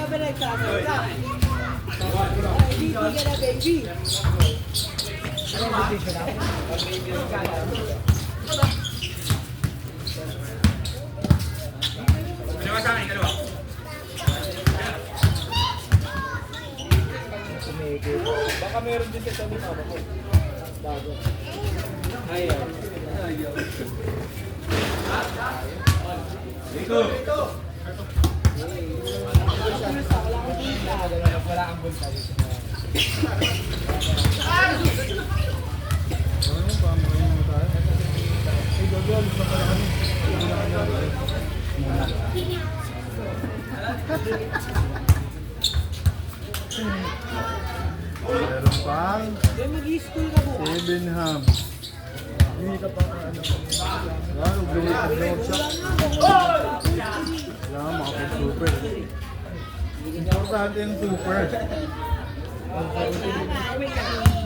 F: ba nagsasalita? Hindi ka na baby.
C: Ano yung decision natin?
D: Dalawa sa akin, dalawa.
B: Baka meron din sa mga mo. Bago.
E: Ayaw.
C: Wala kang bulta dito.
A: Ano, pamakain mo tayo. Ay, gagawin mo pala kami. Meron pang
F: Kaya mag-i-school ka bukas.
A: 7 ham. Hindi ka pa ano. Lalo, gawin siya. Wala, makapag-super. Importante yung super.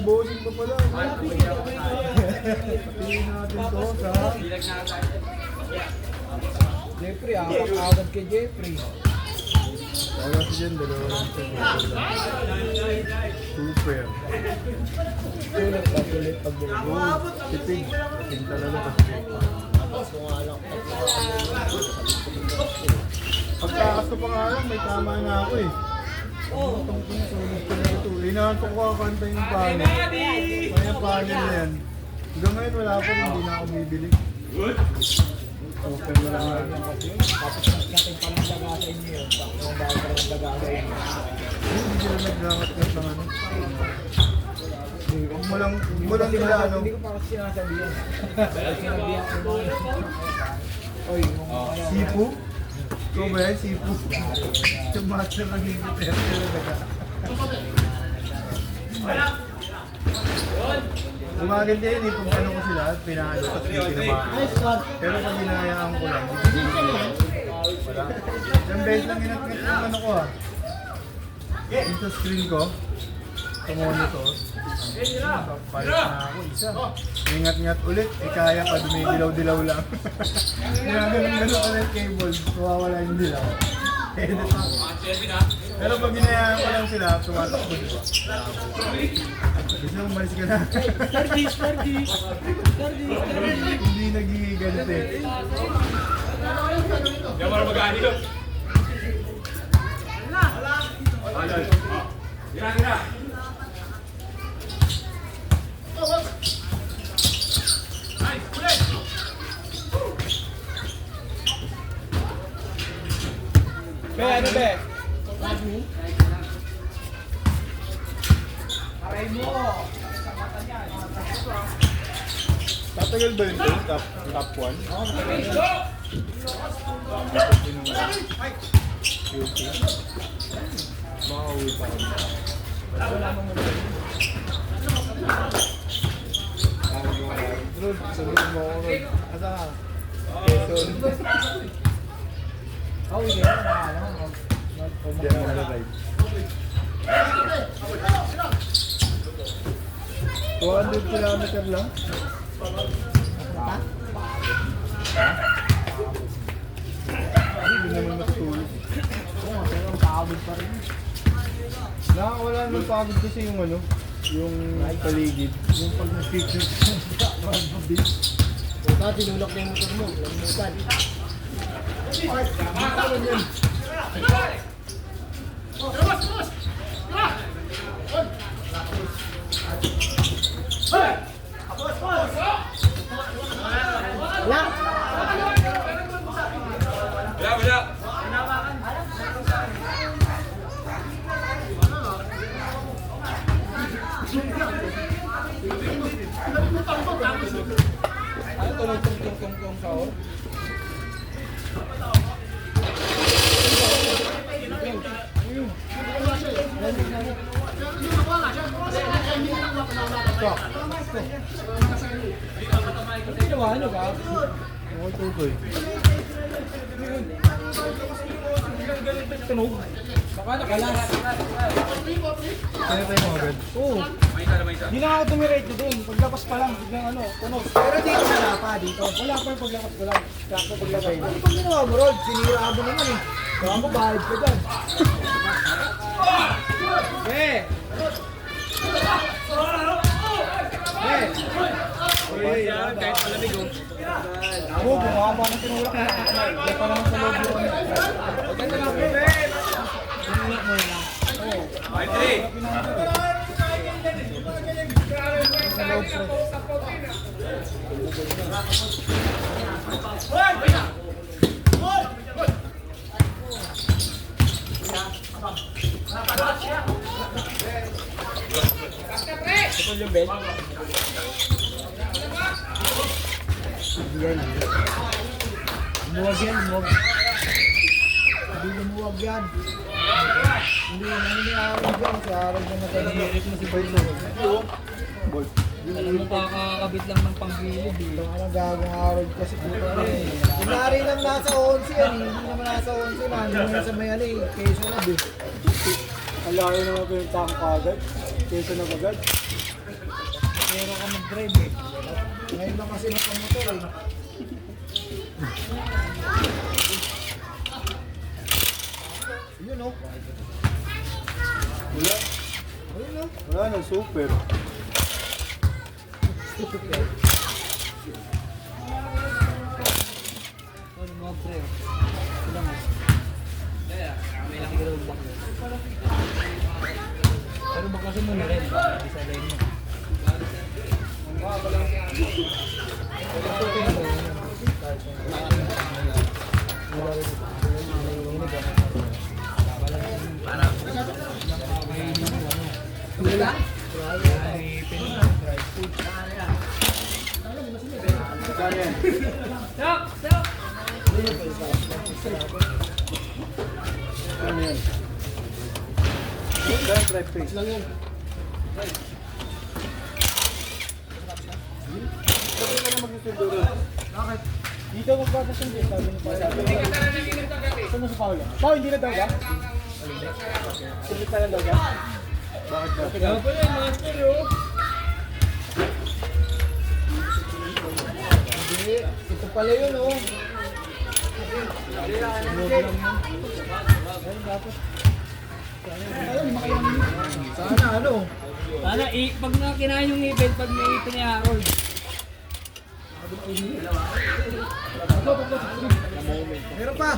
A: Bossing pa pala. Piliin natin to sa...
C: Jeffrey, agad kay Jeffrey.
A: Kaya kasi dyan, dalawa lang sa super.
C: Sulit pa, sulit pag
A: Good. Tipig. Tipig talaga kasi. Pagkakasto pa nga lang, may tama na ako eh. Oo. Itong sulit ko na ito. Inaantok ko kakanta yung panel. Kaya panel na yan. Hanggang ngayon wala pa rin, hindi na ako bibili. Open mo lang natin.
C: Tapos natin pa ng daga sa inyo yun. Tapos ang dahil pa ng daga sa inyo.
A: Hindi sila naglangat-ngat ng ano. Huwag mo lang nila ano.
C: Hindi ko pa kasi sinasabihan. Sinabihan ko mga oy, mga
A: Sipu? Ikaw ba yan? Sipu? Yung master ng higit yan. Umaganda yun eh, kung ano ko sila, pinahalo at pinamahan. Pero pag hinahayaan ko lang, wala. Isang beses lang ginat-ngat yung ano ko ah. Yung sa screen ko, sa monitor. Palit na ako, isa. Ingat-ngat ulit, kaya pa dumidilaw-dilaw lang. Ginaganon ulit cable, mawawala yung dilaw. Edit ako. Pero pag hinayaan ko lang sila, tumatakbo diba? Gusto mo umalis ka na.
F: Sardis.
A: Hindi nagigigant eh.
D: Hindi ako mag-aani ko. Gira.
B: Be, ano be?
C: aray mo!
A: Tatagal ba yun doon? Top 1? Makauwi pa kami. Rod, sabihin mo ako Rod. Asa ka? Quezon.
C: Oh, hindi na nakaalam.
A: Diyan ako nag-ride. 200 kilometer lang? Hindi naman matutulog.
C: Oo, pero ang pagod pa rin.
A: Nakakawala naman pagod kasi yung ano, yung paligid. Yung pag na-picture.
F: Buka, tinulak na yung motor mo. Lamutan. Wala.
B: Ano tunog tong sahur? Ginawa nyo ba?
A: Okay, tutoy.
B: Tunog. Baka nakalas.
A: Kaya tayo mga agad.
B: Oo. Hindi na ako tumirate doon. Paglabas pa lang, biglang ano, tunog.
C: Pero dito wala pa, dito.
B: Wala pa yung paglabas ko lang. Sakto paglabas.
C: Ano pag ginawa mo, Rod? Sinira mo naman eh. Kaya mo, bahid ka dyan. Lumuwag yan, lumuwag. Hindi lumuwag yan. Hindi yan, ano ni Aaron dyan? Si Aaron dyan nag-hirit mo si Boy.
E: Alam mo, kakakabit lang ng panggilid eh.
C: Ito nga lang gagong Aaron kasi puto ano eh. Yung nari lang nasa 11 yan eh. Hindi naman nasa 11 na. Hindi naman sa may ano eh. Keso na eh.
B: Ang laki naman pinuntahan ko agad. Kesa na agad.
C: Pero ka mag-drive eh. Ngayon lang kasi nakamotor eh. Yun oh.
B: Wala.
C: Ayun oh.
B: Wala na, super.
E: Oh, lumuwag pre. Ilang mo. May lang gano'n bak mo. Pero baka kasi mo na rin. Isa rin mo.
B: Saan yan?
E: Stop! Stop!
B: Ano yan? Saan try face? Lang yan. Sabi ka na magsusundo rin.
C: Bakit?
B: Dito magpapasundo. Sabi ni Paolo. Saan mo sa Paolo? Paolo, hindi na daw ka? Hindi ka na daw ka? Bakit daw?
E: Kaya pala yung master oh.
C: Hindi. Ito pala yun oh. Sana ano?
E: Sana, pag na kinain yung event, pag may ito ni Harold.
C: Meron pa.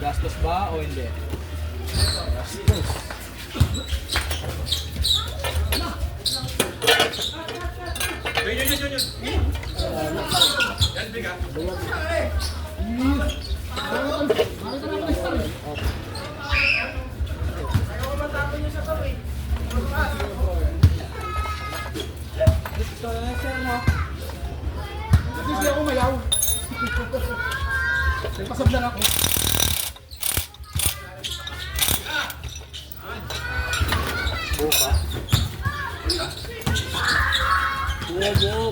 E: Gastos ba o hindi?
C: Hindi ako mayaw. May pasablan ako.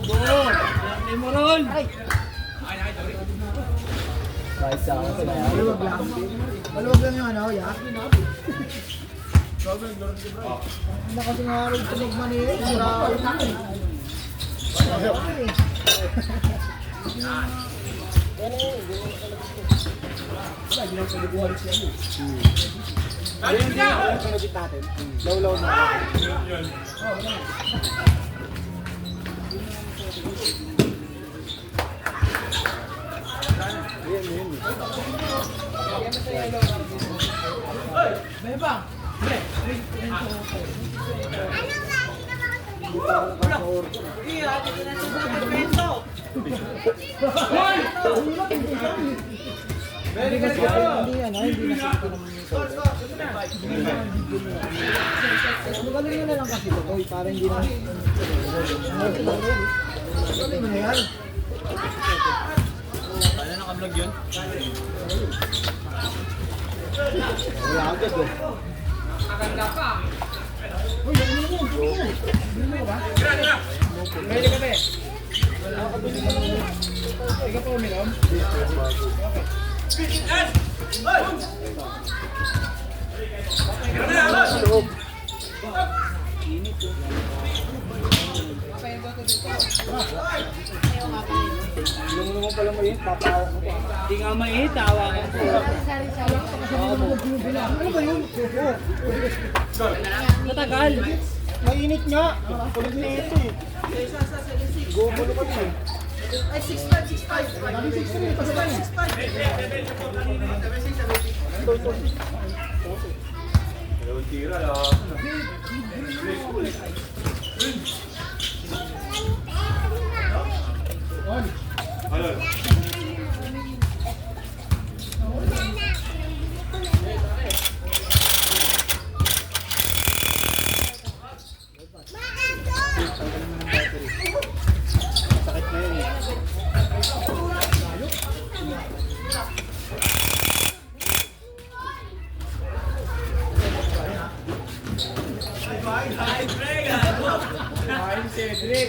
E: Bo! Hindi mo ron!
C: Maluwag lang. Maluwag lang yung ano, ya. Ano kasi nga rin tunog manihin.
B: Law na.
C: Hindi kasi hindi yan, hindi nakikita naman yung Magaling mo na lang kasi ito, boy, para hindi na... Magaling mo na yan.
E: Paano naka-vlog yun?
B: Wala agad eh.
E: Maganda pa!
C: Uy, ano mo? Bili mo ba?
E: Pwede ka ba eh?
C: Ikaw pa uminom?
B: Hindi mo naman pala may papawa mo pa.
E: Hindi nga maitawa ka po.
C: Ano ba yun?
E: Matagal!
B: Mainit nga. Kulit na ito eh. Gumulo ka din eh.
F: Ay, 6'5", 6'5".
C: Kami 6'3", pasabay.
A: Dalawang tira lang. Ano? Sakit na yun eh.
B: Ay, Cedric.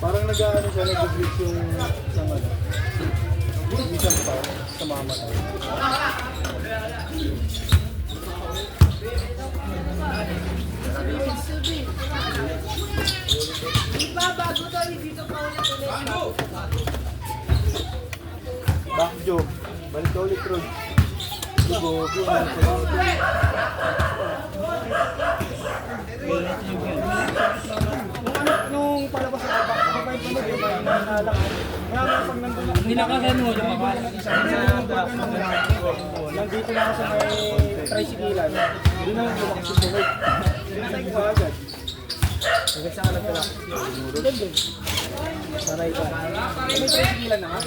A: Parang nag-ano siya, nag-glitch yung isang ano. Isang pa, sa mama na.
F: Bago to, dito pa ulit.
A: Back joke. Balik ka ulit, Rod. Lugo,
B: Nung palabas ako, kapag pa na yun, nalak. Kaya pag nandun ako,
E: Nilakasan mo yung mga
B: nandito na ako sa may tricyclean. Hindi na ako makasubuhay. Pinatay ko agad. Agad sa alam ko lang. Doon. Saray ko. May tricyclean na nga.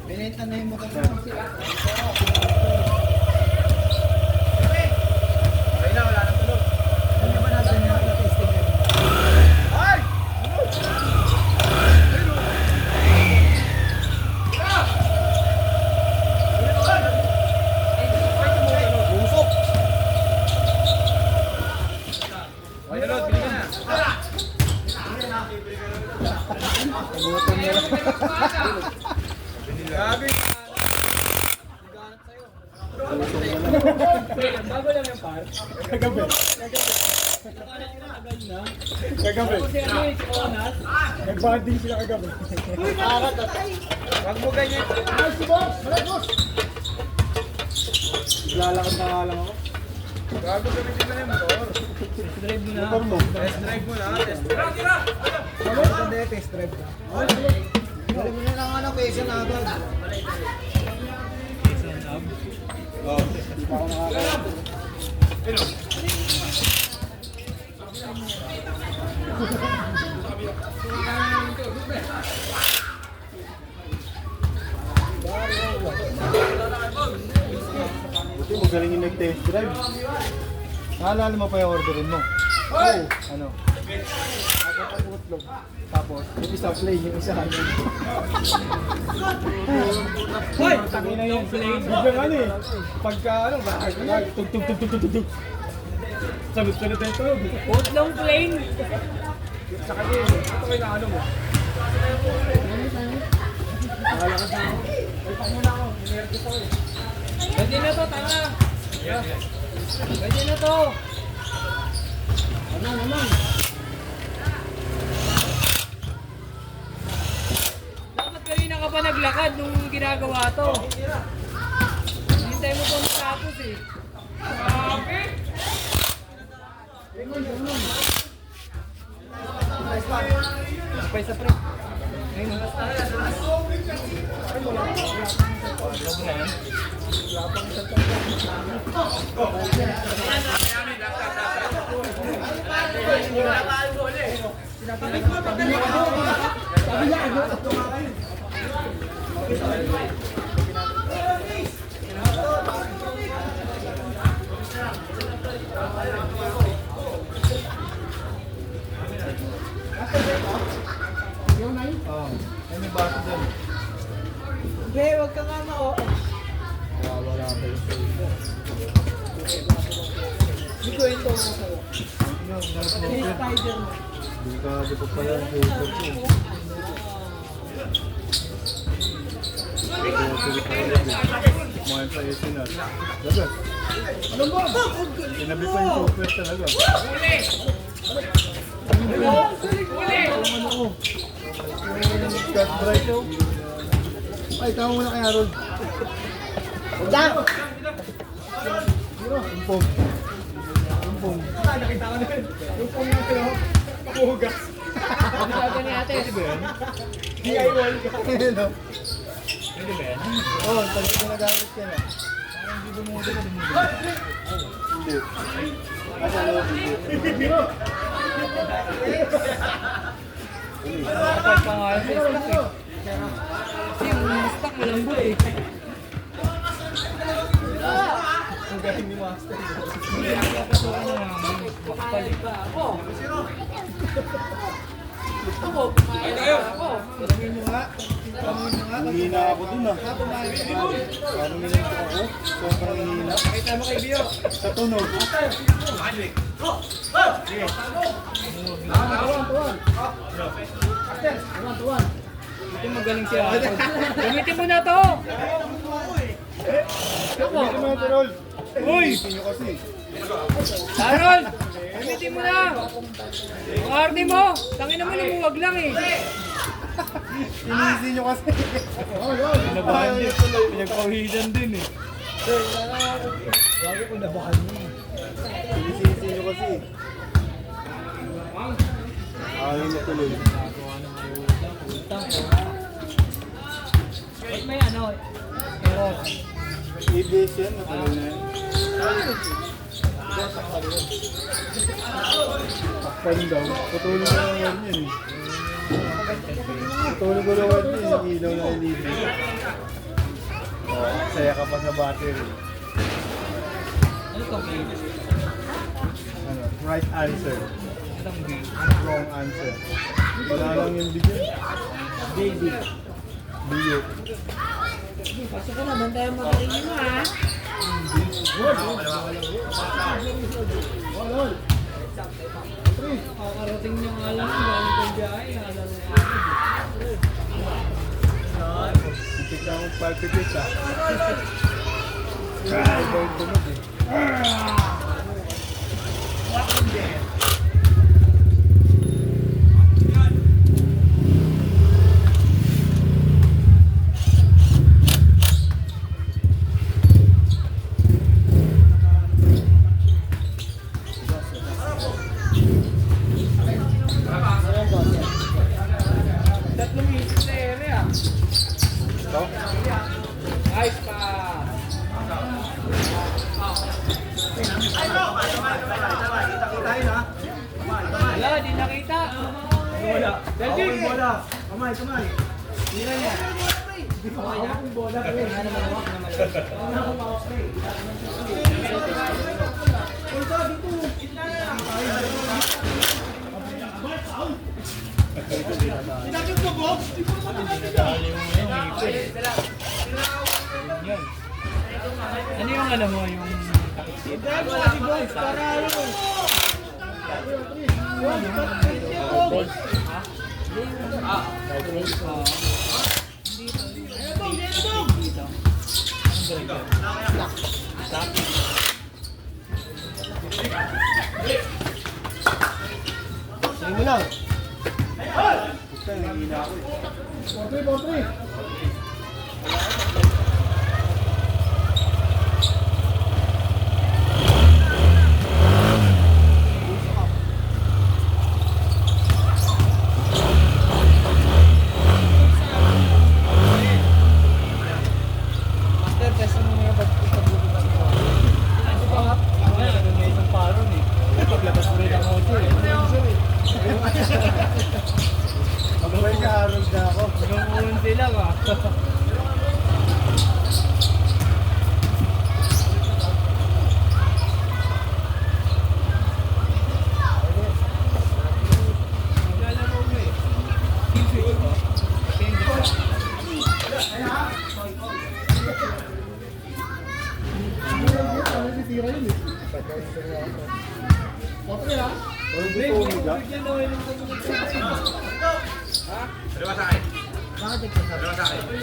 C: Binenta na yung motor. Ano ba natin yung testing na?
B: Grabe.
E: Bago lang yung par.
B: Kagabi. Kagabi.
E: Kasi ano eh, si Onas.
B: Nag-bonding sila kagabi. Wag mo ganyan.
A: Lalakad na nga lang ako.
B: Grabe gamitin na yung motor.
E: Drive mo na.
A: Motor mo.
B: Test drive mo na. Test drive.
C: Hindi, test drive na. Dali mo na lang ano, kesa na agad.
A: Oo. Hindi pa ako nakakaya. Buti magaling yung nag-test drive. Naalala mo pa yung orderin mo? Oo. Ano? Ako pa putlog. Tapos, yung isa plain, yung isa ano.
E: Hoy! Tangina yung plane.
B: Biglang ano eh. Pagka ano, bakit tug tug tug tug tug tug. Salut-salut na ito.
E: Putlong plane.
B: Sa kanya eh. Ito kayo na ano mo. Nakalakas na ako. Ay, pamuna ako. Nervous ako eh.
E: Pwede na to, tanga. Pwede na to.
C: Ano naman?
E: Dapat kanina ka pa naglakad nung ginagawa to. Hintay mo pa matapos eh. Grabe! Sabay sa pre. Ayun.
A: Oo. Ay, may baso dyan.
C: Be, huwag ka nga
A: Wala pa yung sa'yo.
C: Hindi ko ito mo sa'yo. Hey, Spider mo.
A: Delikado pa pala ang paper ko. Kumain pa yung sinat. Dagat. Ano ba? Sinabi pa yung paper talaga. Cut bright. Ay, tama muna kay Harold.
F: Dang!
A: Umpong. Umpong.
B: Nakita ko na yun. Yung pong yung pakuhugas.
E: Ano sabi ni ate?
B: DIY ka.
A: Hello. Oo, tagal ko nagamit ka na. Parang hindi bumudo na bumudo. Hindi. Asa loob hindi.
E: Kapag pangalan sa stock eh. Kasi yung stock malambot eh.
B: Ang galing ni Master.
E: Hindi ako kapasukan na naman. Makapal eh. Ako, kumain na ako.
A: Tanungin mo nga. Tanungin mo nga. Hihina ako dun ah. Parang minanto ako. Sobrang hihina.
B: Nakita mo kay Bio.
A: Sa tunog.
E: Ito magaling siya. Gamitin mo na to. Ako.
A: Hindi mo ito, Rol.
E: Uy!
A: Isipin nyo kasi.
E: Harold! Gamitin mo na! Ang arte mo! Tangin naman lumuwag lang eh.
A: Inisin nyo kasi.
E: Pinabahan din. Pinagpawidan din eh.
C: Lagi ko nabahan mo.
A: Inisin nyo kasi. Ayaw na tuloy.
E: Ba't may ano? Error.
A: ABS yan, matagal na yan. Takpan daw. Putulong ko lang yan yan eh. Putulong ko lang yan yung ilaw na LED. Oh, saya ka pa sa battery.
E: Ano itong game?
A: Ano, right answer.
E: Itong game.
A: Wrong answer. Wala lang yung bigyan.
C: Baby.
A: Biyo.
E: Pasok ko naman tayo makarinin mo ha. Kakarating niyo nga lang ang galing kong biyahe. Naalala ko agad eh.
A: Itik na akong palpitate ah. Kaya iba yung tunog eh.
E: Tatlong isip sa area.
A: Ito?
E: Nice pa. Wala, di nakita.
B: Bola. Ako yung bola. Kamay, kamay.
E: Ano yung alam mo yung
A: Sige mo lang. Basta, nangihina ako eh.
E: Master, test mo nga ba't ipaglubugan ko? Ano ba nga? Ano na isang paron eh. Paglabas mo rin ang auto eh.
A: Magpapay ka, Harold na ako.
E: Hanggang unti lang ah. Naglalaro mo eh. Skill switch ba?
C: Okay ah.
A: Break,
E: Bigyan daw yun ng
C: Bakit nagsasabi?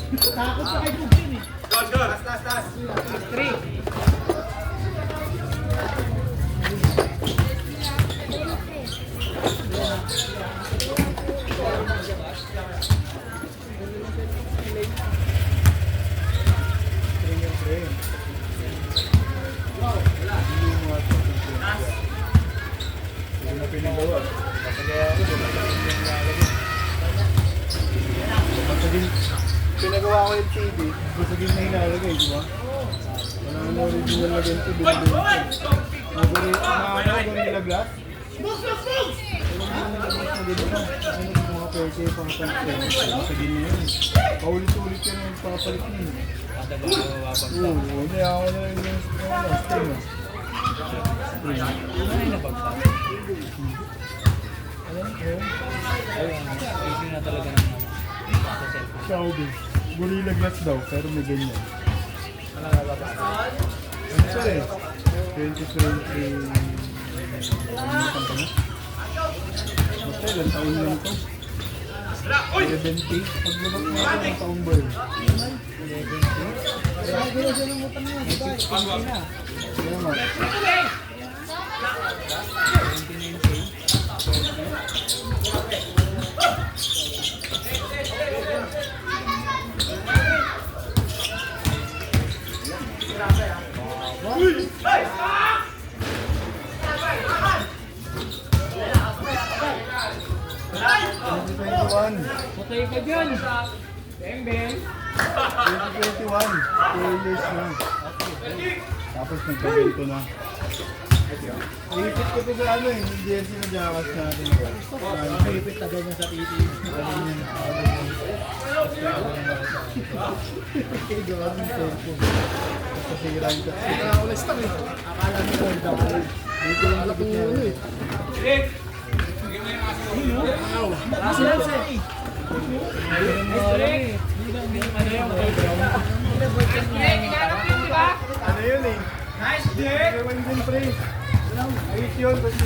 C: Takot sa kay Pugin eh.
A: Hindi na pinagawa. Papagawa ko, hindi na pinaglalagay. Pinagawa ko yung TV, basagin na hinalagay, di ba? Wala na original na ganito, binibili ko. Gorilla Glass. Mga pwede, pang pang-pwede. Basagin na yun. Paulit-ulit yan ang papalit niya. Oo, hindi ako na yung stem. Saudi. Gorilla Glass daw, pero may ganyan. Ano ito eh? 2020... Basta ilang taon lang ito. 70. Paglabas mo ito ng taon ba yun? 70.
C: Kaya gano'n siya ng utang niya, di ba? Hindi na.
A: Kaya nga.
E: Patay ka dyan. Beng, beng.
A: 2021, 2 years na. Tapos nagkaganto na. Ipit ko ito sa ano eh, hindi yan sinadyakas natin.
C: Ipit na ganyan sa TV.
A: Kaya gawa ng cellphone. Kasi sirain ka.
C: Ulis lang eh. Akala mo gold ako.
A: Dito lang sa gitna ano eh.
C: Last chance eh.
A: Ano yun eh? Nice, Dick! Ewan din pre. Ayos yun, kasi